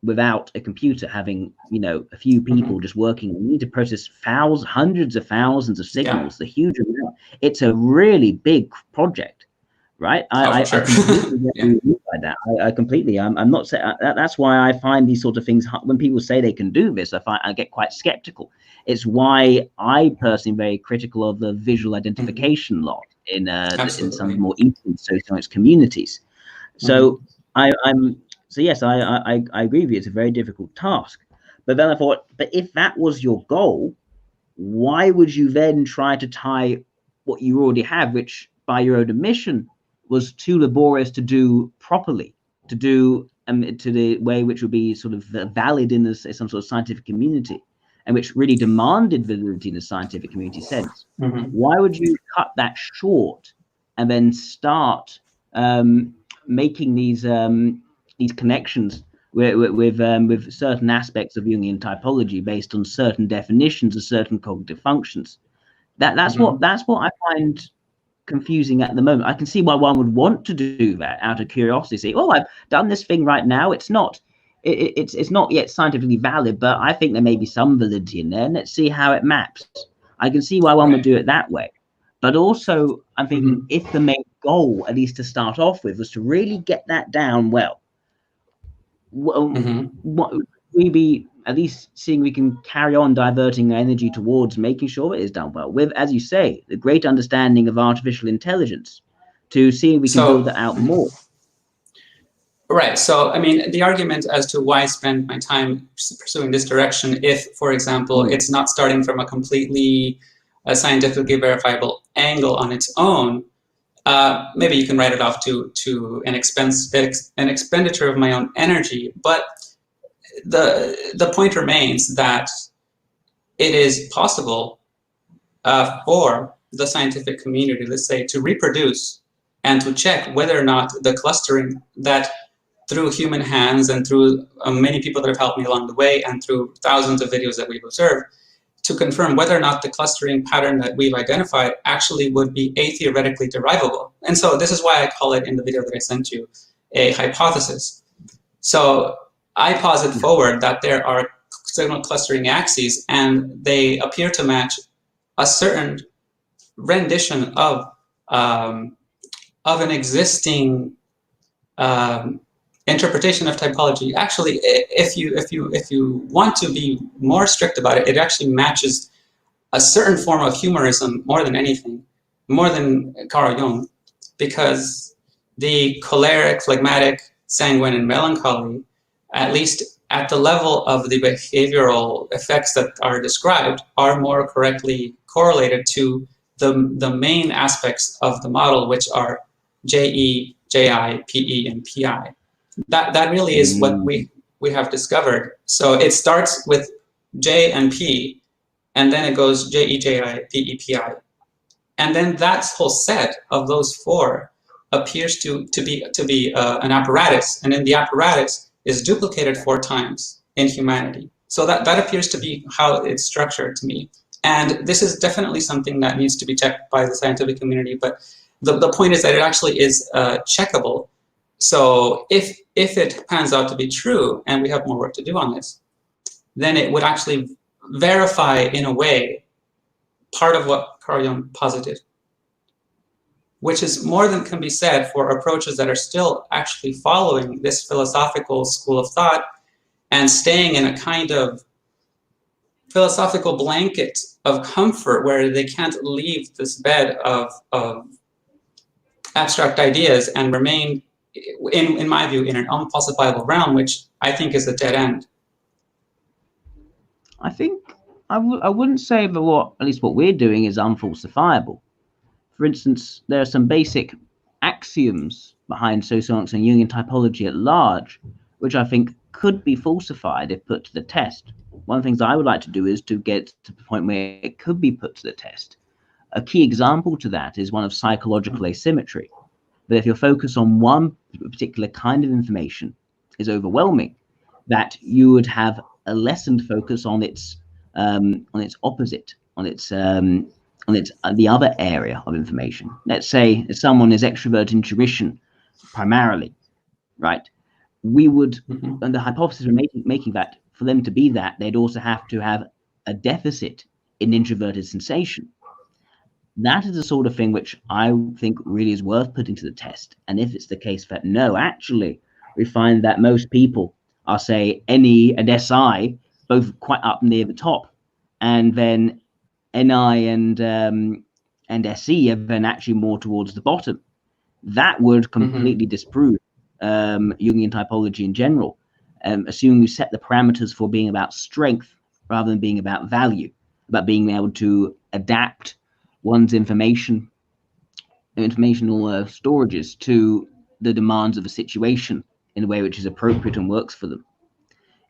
without a computer having, a few people just working. You need to process hundreds of thousands of signals, the huge amount. It's a really big project, right? I completely get by that. I completely. I'm not saying that's why I find these sort of things, when people say they can do this, I get quite skeptical. It's why I personally am very critical of the visual identification lot in some more Eastern socionics communities. So So yes, I agree with you. It's a very difficult task. But then I thought, but if that was your goal, why would you then try to tie what you already have, which by your own admission was too laborious to do properly, to do to the way which would be sort of valid in some sort of scientific community, and which really demanded validity in the scientific community sense? Why would you cut that short and then start making these connections with certain aspects of Jungian typology based on certain definitions of certain cognitive functions? That's what I find confusing at the moment. I can see why one would want to do that out of curiosity. Oh, I've done this thing right now. It's not yet scientifically valid, but I think there may be some validity in there, and let's see how it maps. I can see why one would do it that way. But also, I'm thinking if the main goal, at least to start off with, was to really get that down well, what we be at least seeing we can carry on diverting our energy towards making sure it is done well, with, as you say, the great understanding of artificial intelligence, to see if we can build that out more. Right. So, I mean, the argument as to why spend my time pursuing this direction if, for example, it's not starting from a completely scientifically verifiable angle on its own, maybe you can write it off to an expenditure of my own energy. But the point remains that it is possible for the scientific community, let's say, to reproduce and to check whether or not the clustering that through human hands and through many people that have helped me along the way and through thousands of videos that we've observed, to confirm whether or not the clustering pattern that we've identified actually would be atheoretically derivable. And so this is why I call it in the video that I sent you a hypothesis. So I posit forward that there are signal clustering axes and they appear to match a certain rendition of of an existing interpretation of typology. Actually, if you want to be more strict about it, it actually matches a certain form of humorism more than anything, more than Carl Jung, because the choleric, phlegmatic, sanguine, and melancholy, at least at the level of the behavioral effects that are described, are more correctly correlated to the main aspects of the model, which are JE, JI, PE, and PI. That really is what we have discovered. So it starts with J and P, and then it goes JE, JI, PE, PI. And then that whole set of those four appears to be an apparatus, and then the apparatus is duplicated 4 times in humanity. So that appears to be how it's structured to me. And this is definitely something that needs to be checked by the scientific community, but the point is that it actually is checkable. So if it pans out to be true, and we have more work to do on this, then it would actually verify, in a way, part of what Carl Jung posited, which is more than can be said for approaches that are still actually following this philosophical school of thought and staying in a kind of philosophical blanket of comfort where they can't leave this bed of abstract ideas and remain, in my view, in an unfalsifiable realm, which I think is a dead end. I think I wouldn't say that at least what we're doing is unfalsifiable. For instance, there are some basic axioms behind socionics and Jungian typology at large, which I think could be falsified if put to the test. One of the things I would like to do is to get to the point where it could be put to the test. A key example to that is one of psychological asymmetry. But if your focus on one particular kind of information is overwhelming, that you would have a lessened focus on its opposite, on the other area of information. Let's say if someone is extrovert intuition primarily, right? We would, and the hypothesis we're making that for them to be that, they'd also have to have a deficit in introverted sensation. That is the sort of thing which I think really is worth putting to the test. And if it's the case that no, actually, we find that most people are, say, NE and SI, both quite up near the top, and then NI and SE are then actually more towards the bottom. That would completely disprove Jungian typology in general, assuming we set the parameters for being about strength rather than being about value, about being able to adapt one's informational storages to the demands of a situation in a way which is appropriate and works for them.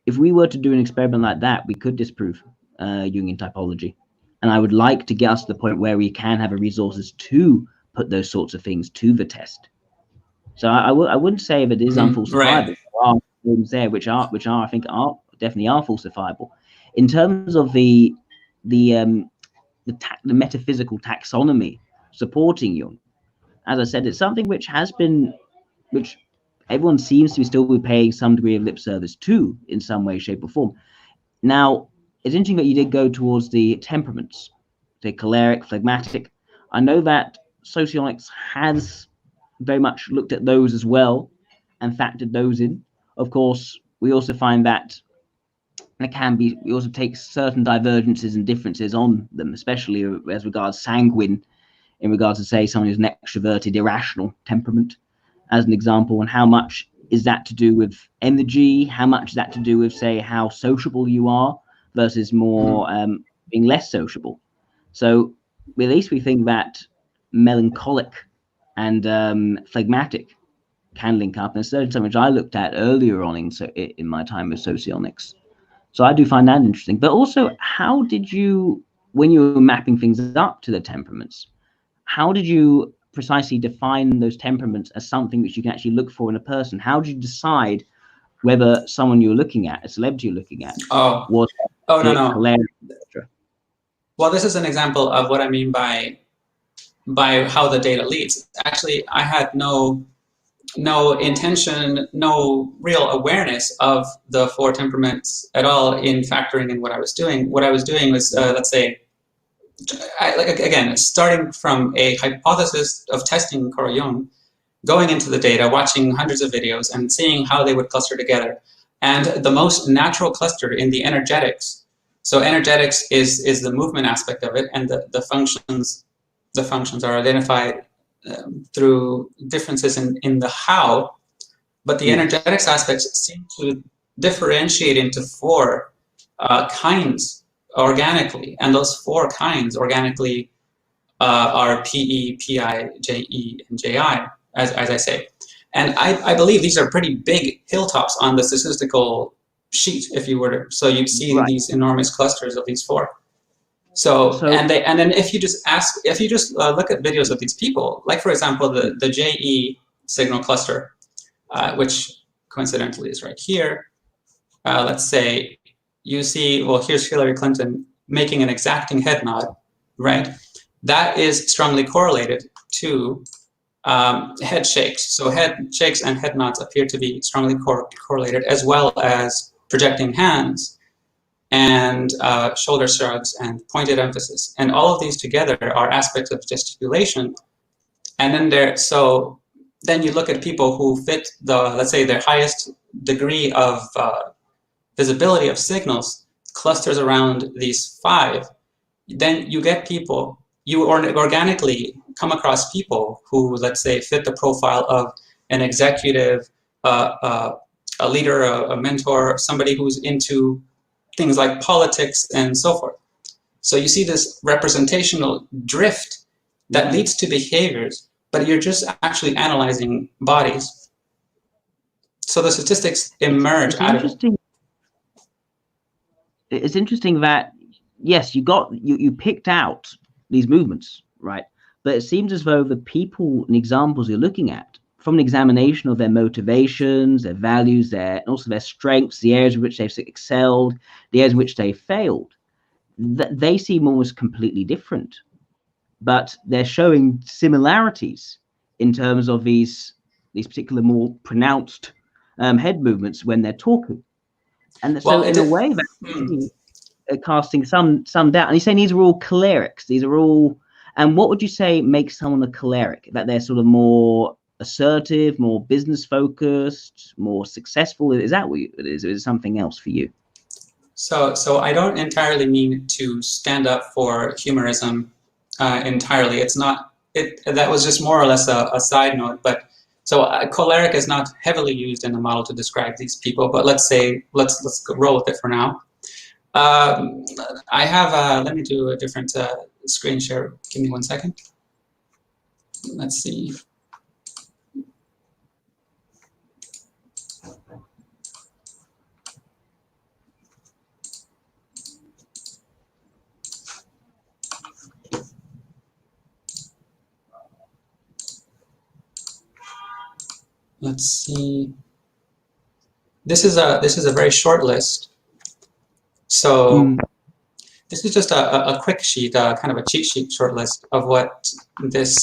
If we were to do an experiment like that, we could disprove Jungian typology. And I would like to get us to the point where we can have the resources to put those sorts of things to the test. So I wouldn't say that it is unfalsifiable. Right. There are things there which I think definitely are falsifiable. In terms of the metaphysical taxonomy supporting Jung, as I said, it's something which everyone seems to still be paying some degree of lip service to in some way, shape, or form. Now, it's interesting that you did go towards the temperaments, the choleric, phlegmatic. I know that Socionics has very much looked at those as well and factored those in. Of course, we also find that we also take certain divergences and differences on them, especially as regards sanguine, in regards to, say, someone who's an extroverted, irrational temperament, as an example, and how much is that to do with energy? How much is that to do with, say, how sociable you are versus more being less sociable? So at least we think that melancholic and phlegmatic can link up, and it's something which I looked at earlier on in my time with Socionics. So I do find that interesting. But also, how did you, when you were mapping things up to the temperaments, how did you precisely define those temperaments as something which you can actually look for in a person? How did you decide whether someone you're looking at, a celebrity you're looking at, was choleric, etc.? Well, this is an example of what I mean by how the data leads. Actually, I had no intention, no real awareness of the 4 temperaments at all in factoring in what I was doing. What I was doing was, let's say, again, starting from a hypothesis of testing Carl Jung, going into the data, watching hundreds of videos, and seeing how they would cluster together. And the most natural cluster in the energetics. So energetics is the movement aspect of it, and the functions are identified through differences in the how, but the energetics aspects seem to differentiate into four kinds organically, and those four kinds organically are PE, PI, JE, and JI, as I say. And I believe these are pretty big hilltops on the statistical sheet, if you were to, so you'd see these enormous clusters of these four. So and then if you just look at videos of these people, like for example the JE signal cluster, which coincidentally is right here. Let's say you see, well, here's Hillary Clinton making an exacting head nod, right? That is strongly correlated to head shakes. So head shakes and head nods appear to be strongly correlated, as well as projecting hands and shoulder shrugs and pointed emphasis. And all of these together are aspects of gesticulation. And then then you look at people who fit let's say their highest degree of visibility of signals clusters around these five. Then you get people, you organically come across people who, let's say, fit the profile of an executive, a leader, a mentor, somebody who's into things like politics and so forth. So you see this representational drift that leads to behaviors, but you're just actually analyzing bodies. So the statistics emerge out of it. It's interesting that, yes, you picked out these movements, right? But it seems as though the people and examples you're looking at, from an examination of their motivations, their values, and also their strengths, the areas in which they've excelled, the areas in which they failed, they seem almost completely different. But they're showing similarities in terms of these particular more pronounced head movements when they're talking. And so in a way, that's casting some doubt. And you're saying these are all cholerics. These are all. And what would you say makes someone a choleric? That they're sort of more assertive, more business focused, more successful? Is that what it is? Or is it something else for you? So I don't entirely mean to stand up for humorism entirely. It's not. That was just more or less a side note. But so choleric is not heavily used in the model to describe these people. But let's roll with it for now. I have, let me do a different screen share. Give me 1 second. Let's see. Let's see. This is a very short list. So this is just a quick sheet, kind of a cheat sheet short list of what this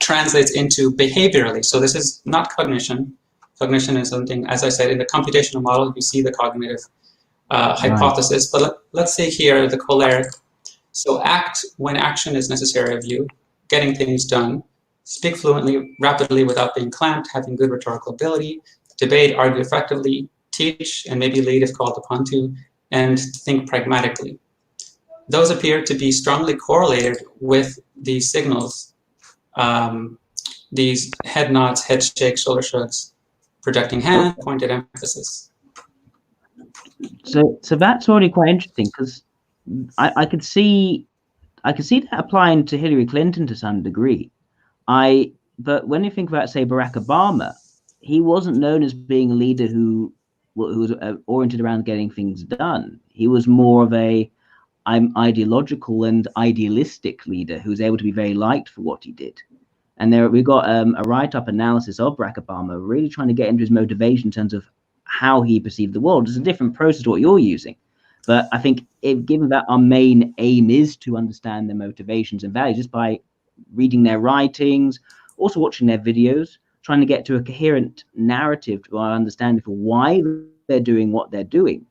translates into behaviorally. So this is not cognition. Cognition is something, as I said, in the computational model, you see the cognitive hypothesis. But let's say here the choleric. So act when action is necessary of you, getting things done, speak fluently, rapidly without being clamped, having good rhetorical ability, debate, argue effectively, teach, and maybe lead if called upon to, and think pragmatically. Those appear to be strongly correlated with these signals, these head nods, head shakes, shoulder shrugs, projecting hand, pointed emphasis. So that's already quite interesting, because I could see that applying to Hillary Clinton to some degree. But when you think about, say, Barack Obama, he wasn't known as being a leader who was oriented around getting things done. He was more of I'm ideological and idealistic leader who was able to be very liked for what he did. And we got a write-up analysis of Barack Obama, really trying to get into his motivation in terms of how he perceived the world. It's a different process to what you're using. But I think given that our main aim is to understand their motivations and values just by reading their writings, also watching their videos, trying to get to a coherent narrative to our understanding for why they're doing what they're doing.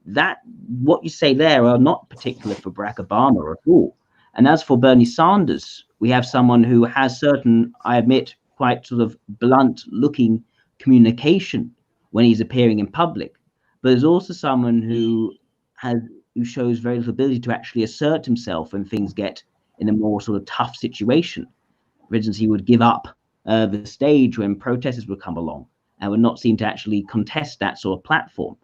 That what you say there are not particular for Barack Obama at all. And as for Bernie Sanders, we have someone who has certain, I admit, quite sort of blunt looking communication when he's appearing in public, but there's also someone who shows very little ability to actually assert himself when things get in a more sort of tough situation. For instance, he would give up the stage when protesters would come along and would not seem to actually contest that sort of platform.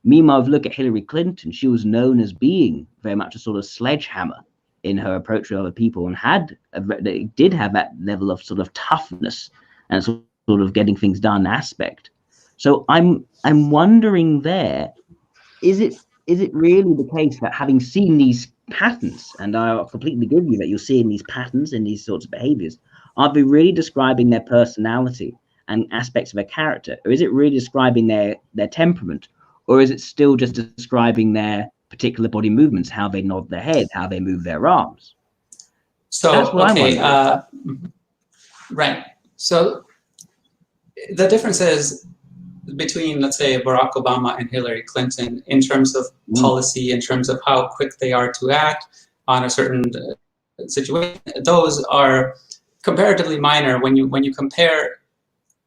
Meanwhile, if you look at Hillary Clinton, she was known as being very much a sort of sledgehammer in her approach to other people, and did have that level of sort of toughness and sort of getting things done aspect. So I'm wondering there, is it really the case that, having seen these patterns, and I completely give you that you're seeing these patterns in these sorts of behaviors, are they really describing their personality and aspects of their character, or is it really describing their temperament, or is it still just describing their particular body movements, how they nod their head, how they move their arms? So that's what okay, I'm right. So the difference is between, let's say, Barack Obama and Hillary Clinton in terms of policy, in terms of how quick they are to act on a certain situation. Those are comparatively minor when you compare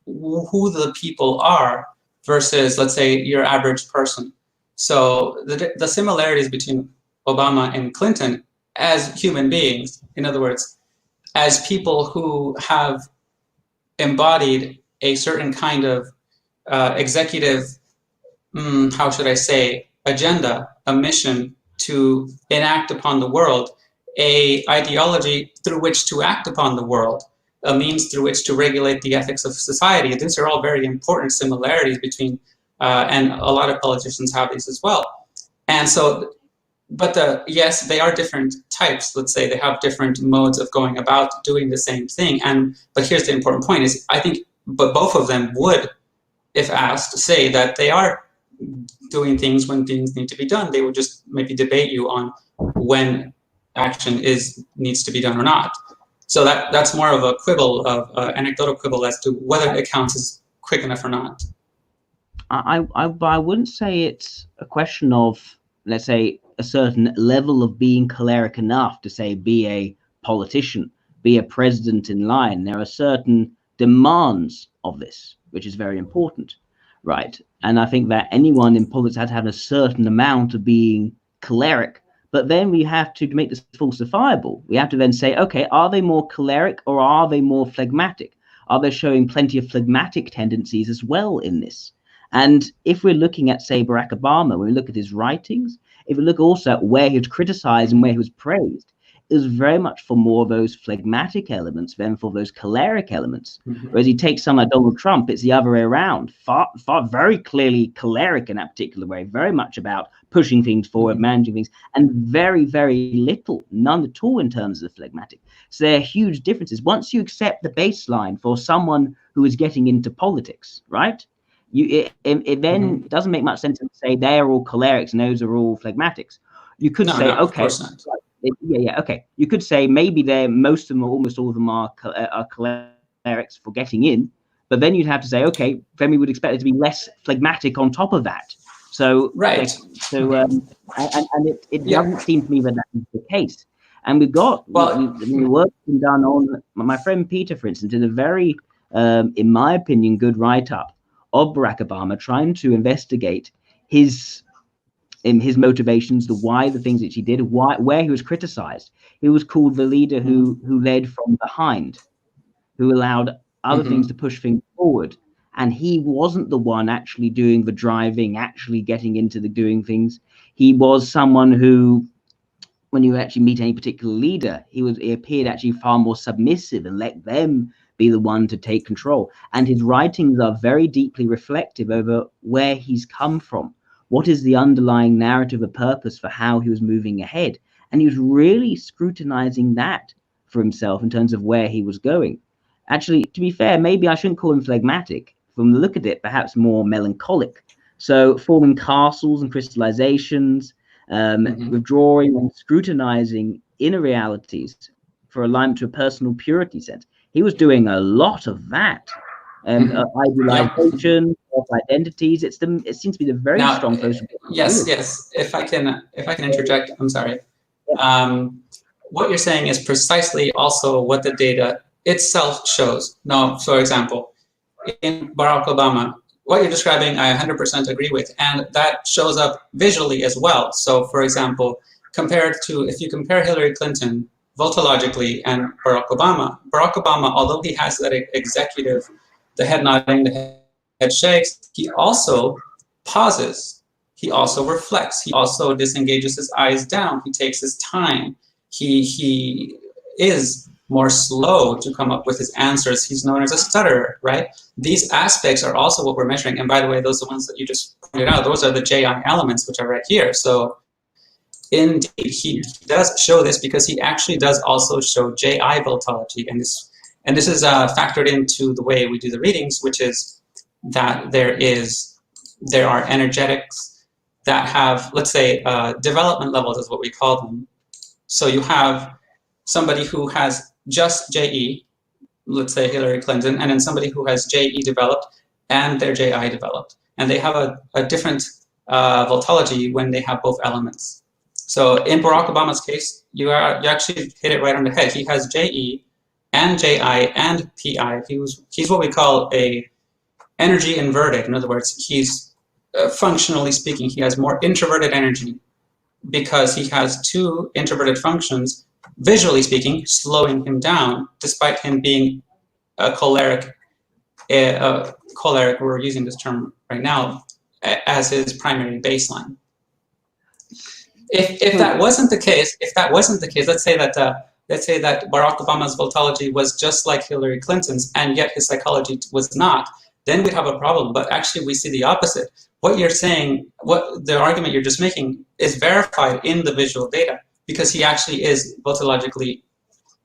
who the people are versus, let's say, your average person. So the similarities between Obama and Clinton as human beings, in other words, as people who have embodied a certain kind of executive, how should I say, agenda, a mission to enact upon the world, a ideology through which to act upon the world, a means through which to regulate the ethics of society. These are all very important similarities between, and a lot of politicians have these as well. And so, but yes, they are different types. Let's say they have different modes of going about doing the same thing. But here's the important point is, I think, but both of them would, if asked, say that they are doing things when things need to be done. They would just maybe debate you on when action needs to be done or not. So that's more of a quibble, of anecdotal quibble as to whether it counts as quick enough or not. I wouldn't say it's a question of, let's say, a certain level of being choleric enough to say be a politician, be a president in line. There are certain demands of this, which is very important, right? And I think that anyone in politics has to have a certain amount of being choleric, but then we have to make this falsifiable. We have to then say, okay, are they more choleric or are they more phlegmatic? Are they showing plenty of phlegmatic tendencies as well in this? And if we're looking at, say, Barack Obama, when we look at his writings, if we look also at where he was criticized and where he was praised, it was very much for more of those phlegmatic elements than for those choleric elements. Whereas you take someone like Donald Trump, it's the other way around, far very clearly choleric in that particular way, very much about pushing things forward, managing things, and very, very little, none at all in terms of the phlegmatic. So there are huge differences. Once you accept the baseline for someone who is getting into politics, right? It then doesn't make much sense to say they're all cholerics and those are all phlegmatics. You could say, okay, okay. You could say maybe most of them, or almost all of them, are cholerics for getting in, but then you'd have to say, okay, then we would expect it to be less phlegmatic on top of that. So right. And it doesn't seem to me that is the case. And we've got the work been done on my friend Peter, for instance, did a very, in my opinion, good write-up of Barack Obama, trying to investigate his motivations, the things that he did, where he was criticized. He was called the leader who led from behind, who allowed other things to push things forward. And he wasn't the one actually doing the driving, actually getting into the doing things. He was someone who, when you actually meet any particular leader, he appeared actually far more submissive and let them be the one to take control. And his writings are very deeply reflective over where he's come from. What is the underlying narrative or purpose for how he was moving ahead? And he was really scrutinizing that for himself in terms of where he was going. Actually, to be fair, maybe I shouldn't call him phlegmatic. From the look at it, perhaps more melancholic. So forming castles and crystallizations, withdrawing and scrutinizing inner realities for alignment to a personal purity sense. He was doing a lot of that. Idealization of identities. It seems to be the very strong focus. Yes. If I can interject, I'm sorry. What you're saying is precisely also what the data itself shows. Now, for example, in Barack Obama, what you're describing, I 100% agree with, and that shows up visually as well. So, for example, if you compare Hillary Clinton Vultologically and Barack Obama, although he has that executive, the head nodding, the head shakes, he also pauses, he also reflects, he also disengages his eyes down, he takes his time, he is more slow to come up with his answers. He's known as a stutterer, right? These aspects are also what we're measuring. And by the way, those are the ones that you just pointed out. Those are the JI elements, which are right here. So indeed, he does show this because he actually does also show JI Vultology. And this is factored into the way we do the readings, which is that there are energetics that have, let's say, development levels is what we call them. So you have somebody who has just JE, let's say Hillary Clinton, and then somebody who has JE developed and their JI developed. And they have a different Vultology when they have both elements. So in Barack Obama's case, you actually hit it right on the head. He has JE and JI and PI. He's what we call a energy inverted. In other words, he's functionally speaking, he has more introverted energy because he has two introverted functions, visually speaking, slowing him down, despite him being a choleric, we're using this term right now, as his primary baseline. If that wasn't the case, let's say that Barack Obama's Vultology was just like Hillary Clinton's, and yet his psychology was not, then we'd have a problem. But actually, we see the opposite. What you're saying, what the argument you're just making, is verified in the visual data because he actually is Vultologically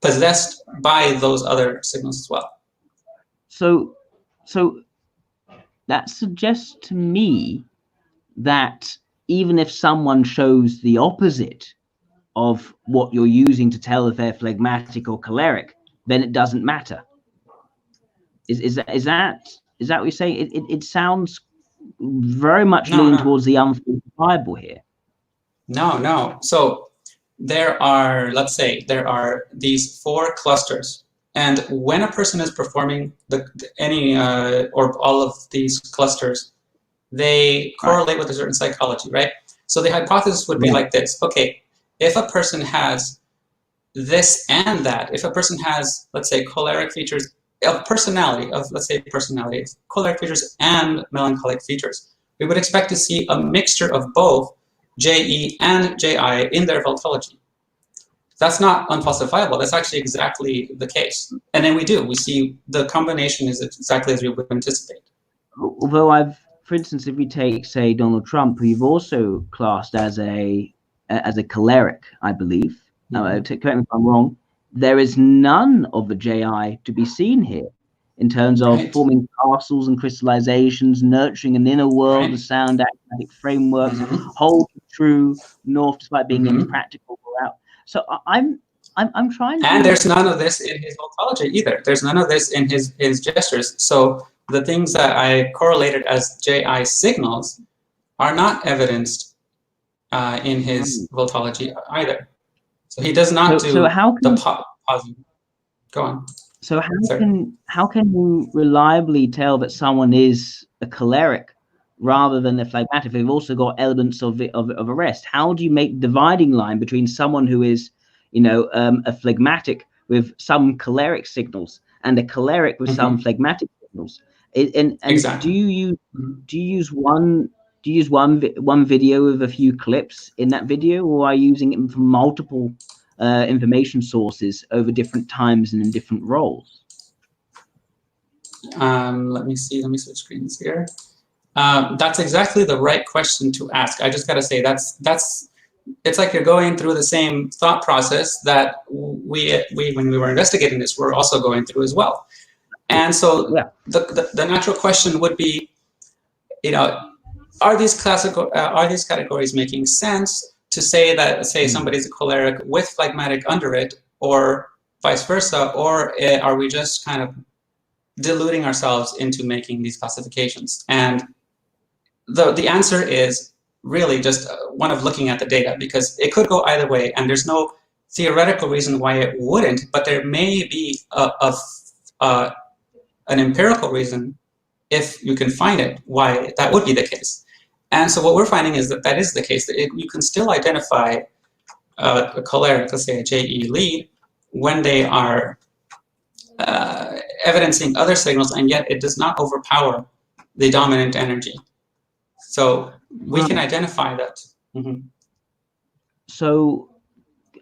possessed by those other signals as well. So that suggests to me that even if someone shows the opposite of what you're using to tell if they're phlegmatic or choleric, then it doesn't matter. Is that what you're saying? It sounds very much leaning towards the unfalsifiable here. No. So there are, let's say, there are these 4 clusters. And when a person is performing any or all of these clusters, they correlate with a certain psychology, right? So the hypothesis would be like this. Okay, if a person has this and that, if a person has, let's say, choleric features of personality, choleric features and melancholic features, we would expect to see a mixture of both JE and JI in their Vultology. That's not unfalsifiable. That's actually exactly the case. And then we see the combination is exactly as we would anticipate. Although for instance, if we take, say, Donald Trump, who you've also classed as a choleric, I believe. Now, correct me if I'm wrong. There is none of the JI to be seen here in terms of forming castles and crystallizations, nurturing an inner world, the sound academic frameworks, hold true north despite being impractical out. So I'm trying to. And there's none of this in his Vultology either. There's none of this in his gestures. So the things that I correlated as JI signals are not evidenced in his Vultology either. So he does not do the pausing. Go on. So how can you reliably tell that someone is a choleric rather than a phlegmatic? They've also got elements of a rest. How do you make dividing line between someone who is, a phlegmatic with some choleric signals and a choleric with some phlegmatic signals? And exactly. do you use one video with a few clips in that video, or are you using it from multiple information sources over different times and in different roles? Let me switch screens here. That's exactly the right question to ask. I just got to say it's like you're going through the same thought process that we when we were investigating this, we're also going through as well. And so the natural question would be, are these categories making sense to say that, say, somebody's a choleric with phlegmatic under it, or vice versa, or are we just kind of deluding ourselves into making these classifications? And the answer is really just one of looking at the data, because it could go either way, and there's no theoretical reason why it wouldn't, but there may be an empirical reason, if you can find it, why that would be the case. And so what we're finding is that that is the case, that you can still identify a choleric, let's say a JE lead, when they are evidencing other signals, and yet it does not overpower the dominant energy. So we can identify that. Mm-hmm. So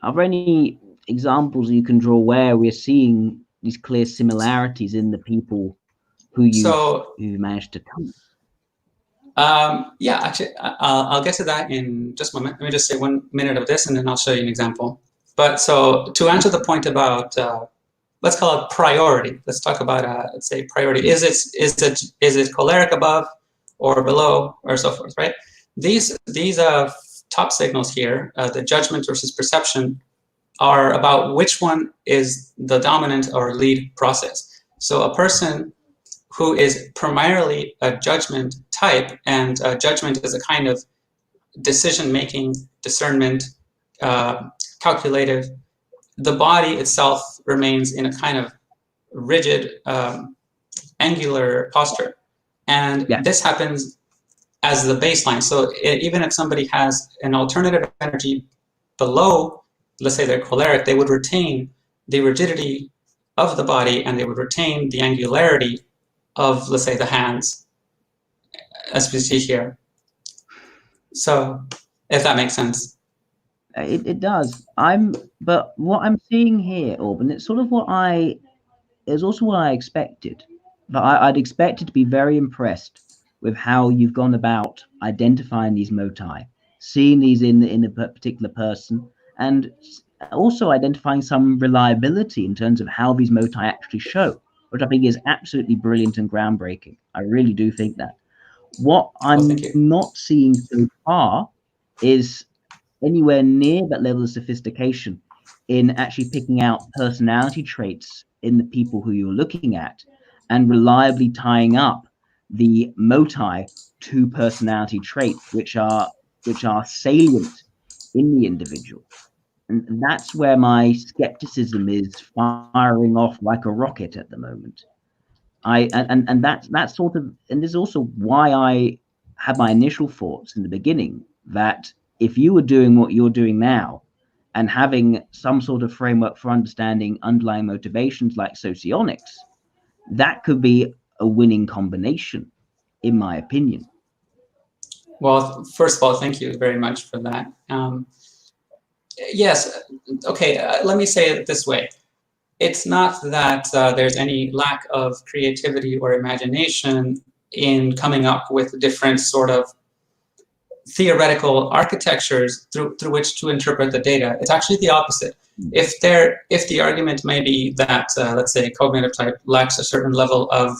are there any examples you can draw where we're seeing these clear similarities in the people who you managed to come? Yeah, actually, I'll get to that in just a moment. Let me just say 1 minute of this, and then I'll show you an example. But so to answer the point about, let's call it priority. Let's talk about, let's say priority. Is it choleric above or below, or so forth, right? These top signals here, the judgment versus perception, are about which one is the dominant or lead process. So a person who is primarily a judgment type, and judgment is a kind of decision-making, discernment, calculative. The body itself remains in a kind of rigid, angular posture. And this happens as the baseline. So even if somebody has an alternative energy below, let's say they're choleric, they would retain the rigidity of the body, and they would retain the angularity of, let's say, the hands, as we see here. So, if that makes sense. It does. But what I'm seeing here, Orban, it's sort of it's also what I expected. But I'd expected to be very impressed with how you've gone about identifying these moti, seeing these in a particular person, and also identifying some reliability in terms of how these moti actually show, which I think is absolutely brilliant and groundbreaking. I really do think that. What I'm not seeing so far is anywhere near that level of sophistication in actually picking out personality traits in the people who you're looking at and reliably tying up the moti to personality traits which are salient in the individual. And that's where my skepticism is firing off like a rocket at the moment. And that's sort of, and this is also why I had my initial thoughts in the beginning that if you were doing what you're doing now and having some sort of framework for understanding underlying motivations like socionics, that could be a winning combination, in my opinion. Well, first of all, thank you very much for that. Yes, okay, let me say it this way. It's not that there's any lack of creativity or imagination in coming up with different sort of theoretical architectures through which to interpret the data. It's actually the opposite. If the argument may be that, let's say, cognitive type lacks a certain level of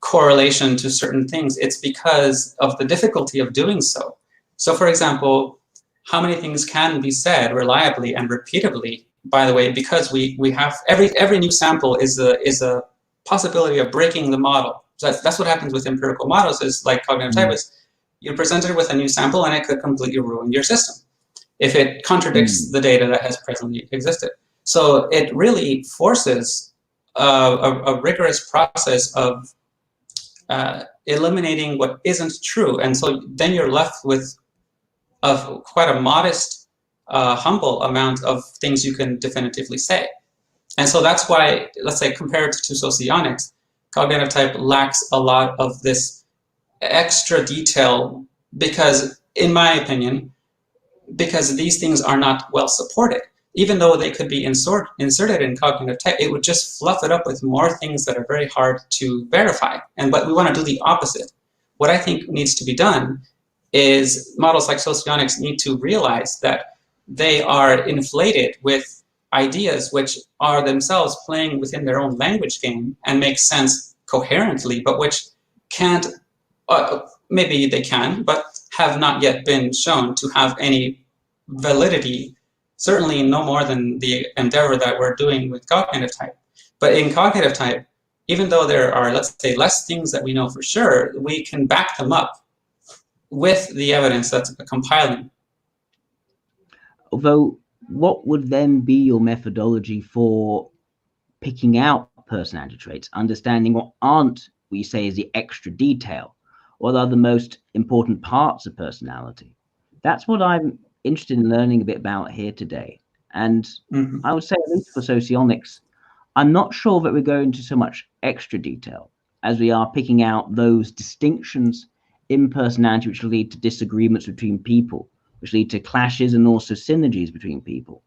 correlation to certain things, it's because of the difficulty of doing so. So, for example, how many things can be said reliably and repeatably? By the way, because we have every new sample is a possibility of breaking the model. So that's what happens with empirical models, is like cognitive type is you're presented with a new sample and it could completely ruin your system if it contradicts the data that has presently existed. So it really forces a rigorous process of eliminating what isn't true. And so then you're left with quite a modest, humble amount of things you can definitively say. And so that's why, let's say, compared to socionics, cognitive type lacks a lot of this extra detail because, in my opinion, because these things are not well supported. Even though they could be inserted in cognitive type, it would just fluff it up with more things that are very hard to verify. But we want to do the opposite. What I think needs to be done is models like socionics need to realize that they are inflated with ideas which are themselves playing within their own language game and make sense coherently, but which can't, maybe they can, but have not yet been shown to have any validity, certainly no more than the endeavor that we're doing with cognitive type. But in cognitive type, even though there are, let's say, less things that we know for sure, we can back them up with the evidence that's compiling. Although, what would then be your methodology for picking out personality traits, understanding what aren't, we say, is the extra detail? What are the most important parts of personality? That's what I'm interested in learning a bit about here today. And Mm-hmm. I would say, at least for socionics, I'm not sure that we're going into so much extra detail as we are picking out those distinctions in personality which lead to disagreements between people, which lead to clashes and also synergies between people.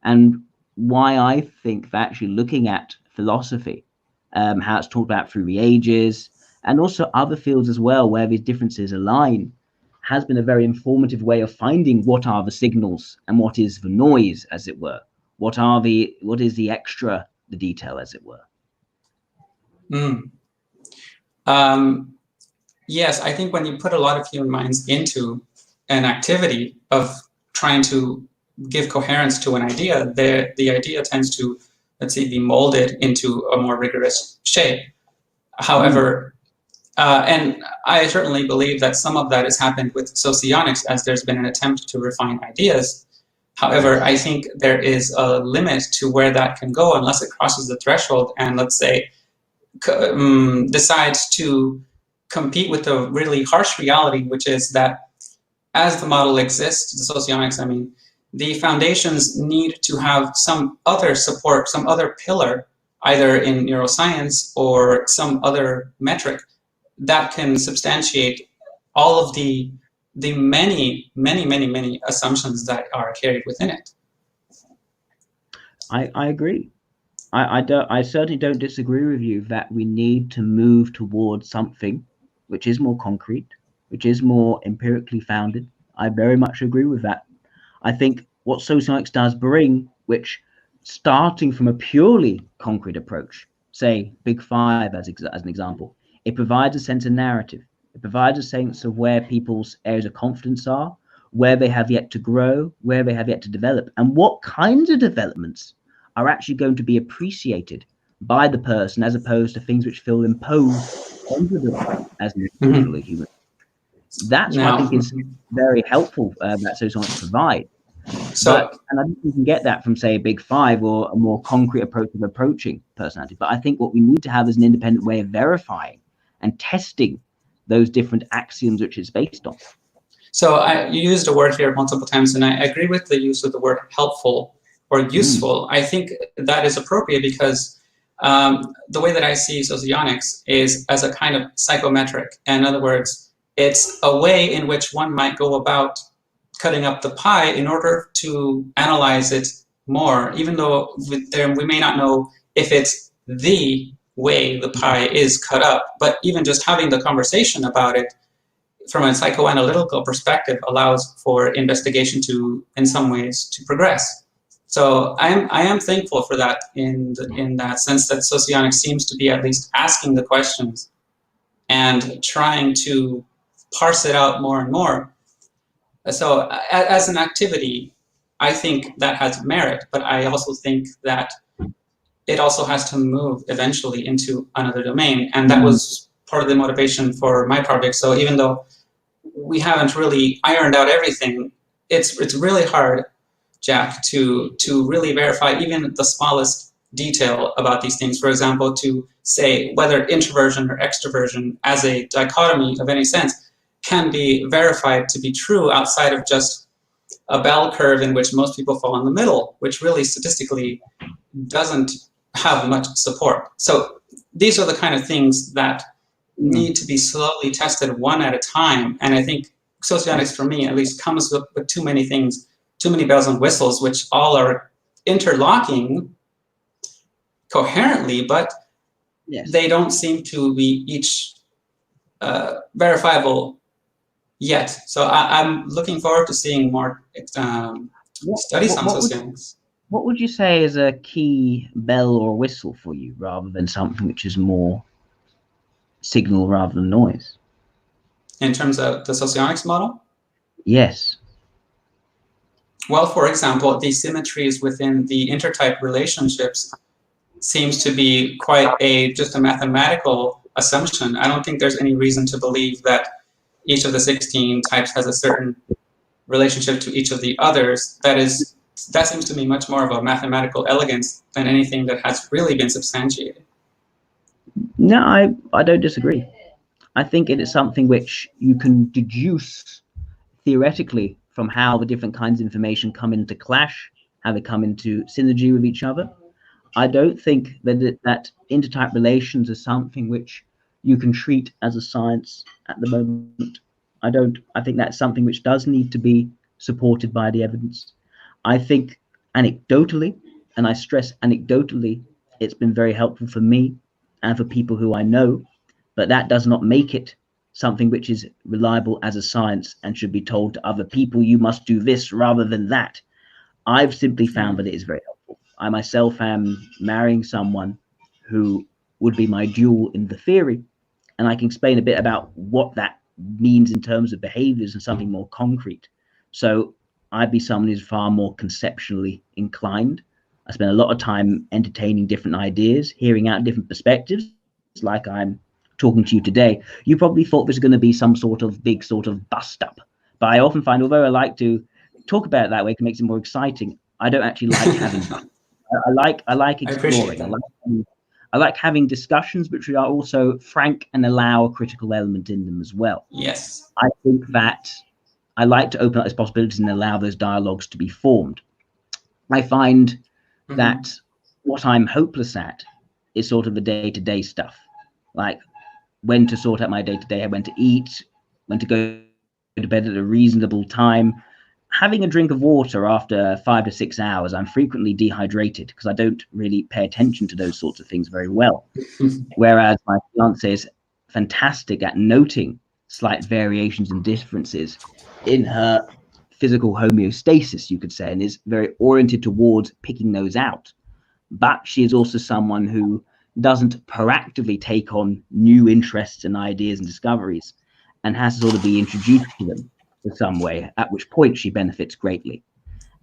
And why I think that actually looking at philosophy, how it's talked about through the ages, and also other fields as well, where these differences align, has been a very informative way of finding what are the signals and what is the noise, as it were. What is the extra, the detail, as it were. Mm. Yes, I think when you put a lot of human minds into an activity of trying to give coherence to an idea, the idea tends to, let's say, be molded into a more rigorous shape. However, and I certainly believe that some of that has happened with socionics as there's been an attempt to refine ideas. However, I think there is a limit to where that can go unless it crosses the threshold and, let's say, decides to compete with a really harsh reality, which is that as the model exists, the socionics, I mean, the foundations need to have some other support, some other pillar, either in neuroscience or some other metric that can substantiate all of the many assumptions that are carried within it. I agree. I certainly don't disagree with you that we need to move towards something which is more concrete, which is more empirically founded. I very much agree with that. I think what socionics does bring, which starting from a purely concrete approach, say Big Five as an example, it provides a sense of narrative. It provides a sense of where people's areas of confidence are, where they have yet to grow, where they have yet to develop, and what kinds of developments are actually going to be appreciated by the person as opposed to things which feel imposed onto them as an individual or human. That's what I think is very helpful that socionics provide. And I think we can get that from, say, a Big Five or a more concrete approach of approaching personality. But I think what we need to have is an independent way of verifying and testing those different axioms which it's based on. So you used a word here multiple times, and I agree with the use of the word helpful or useful. I think that is appropriate because the way that I see socionics is as a kind of psychometric. In other words, it's a way in which one might go about cutting up the pie in order to analyze it more, even though we may not know if it's the way the pie is cut up, but even just having the conversation about it from a psychoanalytical perspective allows for investigation to, in some ways, to progress. So I am thankful for that in that sense that socionics seems to be at least asking the questions and trying to parse it out more and more. So as an activity, I think that has merit, but I also think that it also has to move eventually into another domain. And that was part of the motivation for my project. So even though we haven't really ironed out everything, it's really hard, Jack, to really verify even the smallest detail about these things. For example, to say whether introversion or extroversion as a dichotomy of any sense can be verified to be true outside of just a bell curve in which most people fall in the middle, which really statistically doesn't have much support. So these are the kind of things that need to be slowly tested one at a time. And I think socionics, for me at least, comes with too many things, too many bells and whistles, which all are interlocking coherently, but they don't seem to be each verifiable yet. So I'm looking forward to seeing more studies on socionics. What would you say is a key bell or whistle for you, rather than something which is more signal rather than noise? In terms of the socionics model? Yes. Well, for example, the symmetries within the intertype relationships seems to be quite just a mathematical assumption. I don't think there's any reason to believe that each of the 16 types has a certain relationship to each of the others, that seems to me much more of a mathematical elegance than anything that has really been substantiated. No, I don't disagree. I think it is something which you can deduce theoretically from how the different kinds of information come into clash, how they come into synergy with each other. I don't think that intertype relations is something which you can treat as a science at the moment. I don't. I think that's something which does need to be supported by the evidence. I think anecdotally, and I stress anecdotally, it's been very helpful for me and for people who I know, but that does not make it something which is reliable as a science and should be told to other people, you must do this rather than that. I've simply found that it is very helpful. I myself am marrying someone who would be my dual in the theory, and I can explain a bit about what that means in terms of behaviors and something more concrete. So I'd be someone who's far more conceptually inclined. I spend a lot of time entertaining different ideas, hearing out different perspectives, like I'm talking to you today. You probably thought this was going to be some sort of big sort of bust up, but I often find, although I like to talk about it that way, it makes it more exciting, I don't actually like having I like exploring. I like having discussions which are also frank and allow a critical element in them as well. Yes. I think that I like to open up those possibilities and allow those dialogues to be formed. I find that what I'm hopeless at is sort of the day-to-day stuff, like when to sort out my day-to-day, when to eat, when to go to bed at a reasonable time. Having a drink of water after 5 to 6 hours, I'm frequently dehydrated because I don't really pay attention to those sorts of things very well. Whereas my fiance is fantastic at noting slight variations and differences in her physical homeostasis, you could say, and is very oriented towards picking those out. But she is also someone who doesn't proactively take on new interests and ideas and discoveries and has to sort of be introduced to them in some way, at which point she benefits greatly.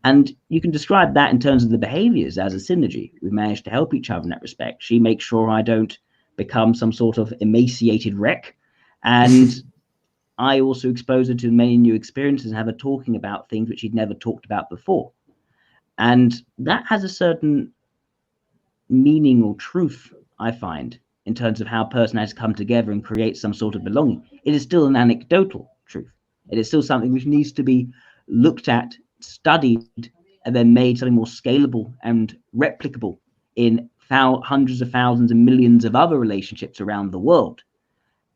And you can describe that in terms of the behaviors as a synergy. We managed to help each other in that respect. She makes sure I don't become some sort of emaciated wreck. And I also expose her to many new experiences and have her talking about things which she'd never talked about before. And that has a certain meaning or truth, I find, in terms of how personalities come together and create some sort of belonging. It is still an anecdotal truth. It is still something which needs to be looked at, studied, and then made something more scalable and replicable in hundreds of thousands and millions of other relationships around the world.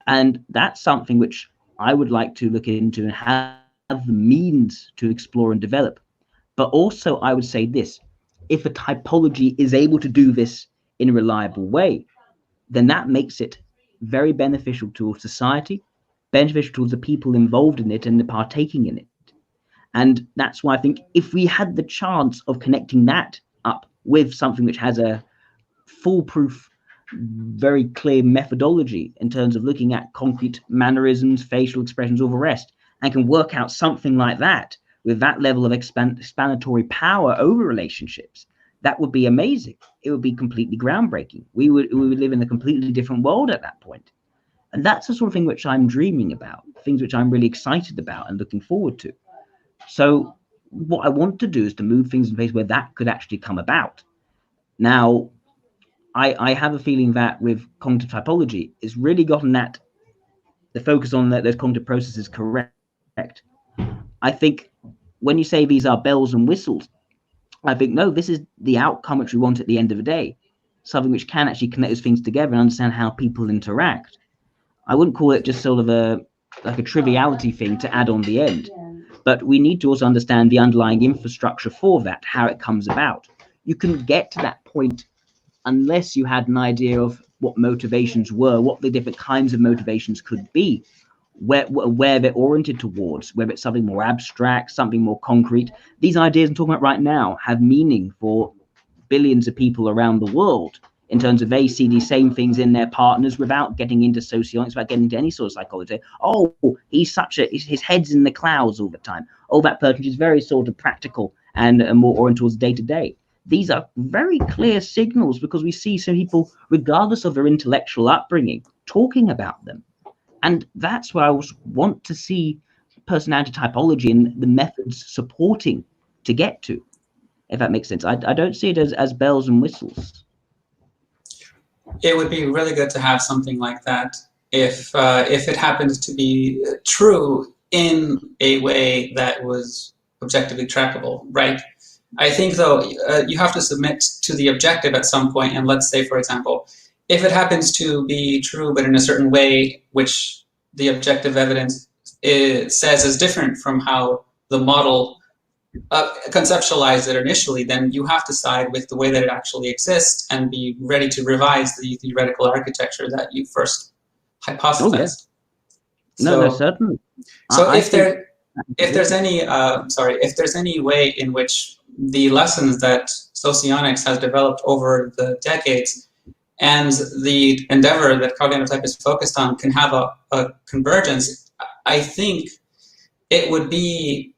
And that's something which I would like to look into and have the means to explore and develop. But also, I would say this: if a typology is able to do this in a reliable way, then that makes it very beneficial to society, beneficial to the people involved in it and the partaking in it. And that's why I think if we had the chance of connecting that up with something which has a foolproof, very clear methodology in terms of looking at concrete mannerisms, facial expressions, all the rest, and can work out something like that with that level of explanatory power over relationships, that would be amazing. It would be completely groundbreaking. We would live in a completely different world at that point. And that's the sort of thing which I'm dreaming about, things which I'm really excited about and looking forward to. So what I want to do is to move things in a place where that could actually come about. Now, I have a feeling that with cognitive typology, it's really gotten that the focus on those cognitive processes correct. I think when you say these are bells and whistles, I think, no, this is the outcome which we want at the end of the day, something which can actually connect those things together and understand how people interact. I wouldn't call it just sort of a triviality thing to add on the end, but we need to also understand the underlying infrastructure for that, how it comes about. You can get to that point unless you had an idea of what motivations were, what the different kinds of motivations could be, where they're oriented towards, whether it's something more abstract, something more concrete. These ideas I'm talking about right now have meaning for billions of people around the world in terms of they see these same things in their partners without getting into socionics, without getting into any sort of psychology. Oh, his head's in the clouds all the time. Oh, that person is very sort of practical and more oriented towards day-to-day. These are very clear signals because we see some people, regardless of their intellectual upbringing, talking about them. And that's where I want to see personality typology and the methods supporting to get to, if that makes sense. I don't see it as bells and whistles. It would be really good to have something like that if it happens to be true in a way that was objectively trackable, right? I think, though, you have to submit to the objective at some point, and let's say, for example, if it happens to be true but in a certain way which the objective evidence says is different from how the model conceptualized it initially, then you have to side with the way that it actually exists and be ready to revise the theoretical architecture that you first hypothesized. Oh, yeah. No, certainly. So if there's any way in which the lessons that socionics has developed over the decades and the endeavor that cognitive type is focused on can have a convergence, I think it would be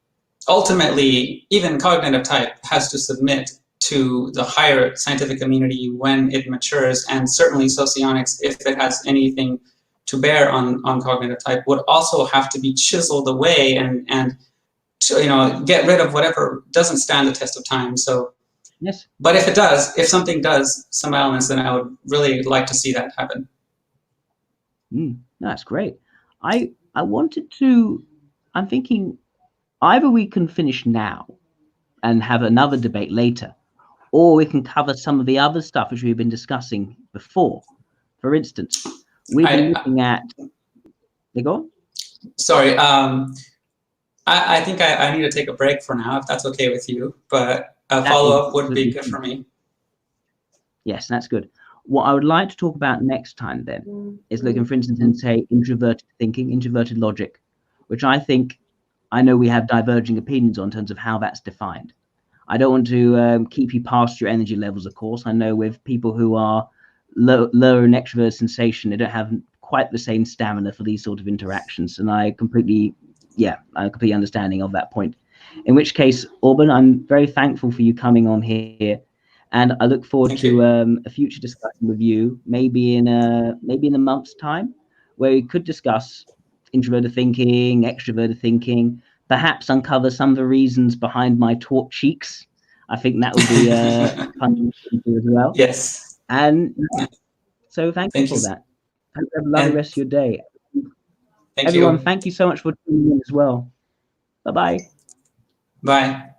ultimately, even cognitive type has to submit to the higher scientific community when it matures, and certainly socionics, if it has anything to bear on cognitive type, would also have to be chiseled away and to, get rid of whatever doesn't stand the test of time. So, yes. But if something does some elements, then I would really like to see that happen. That's great. I'm thinking either we can finish now and have another debate later, or we can cover some of the other stuff which we've been discussing before. For instance, we've been looking at. Go on. Sorry, I think I need to take a break for now, if that's okay with you. But a follow-up would be good for me. Yes, that's good. What I would like to talk about next time then is looking, for instance, in say introverted thinking, introverted logic, which I know we have diverging opinions on in terms of how that's defined. I don't want to keep you past your energy levels, of course. I know with people who are lower in extrovert sensation, they don't have quite the same stamina for these sort of interactions. And I'm completely understanding of that point. In which case, Orban, I'm very thankful for you coming on here. And I look forward to a future discussion with you, maybe in a month's time, where we could discuss introverted thinking, extroverted thinking, perhaps uncover some of the reasons behind my taut cheeks. I think that would be fun to do as well. Yes. And so thank you for that. Hope you have a lovely rest of your day. Everyone, thank you so much for tuning in as well. Bye-bye. Bye.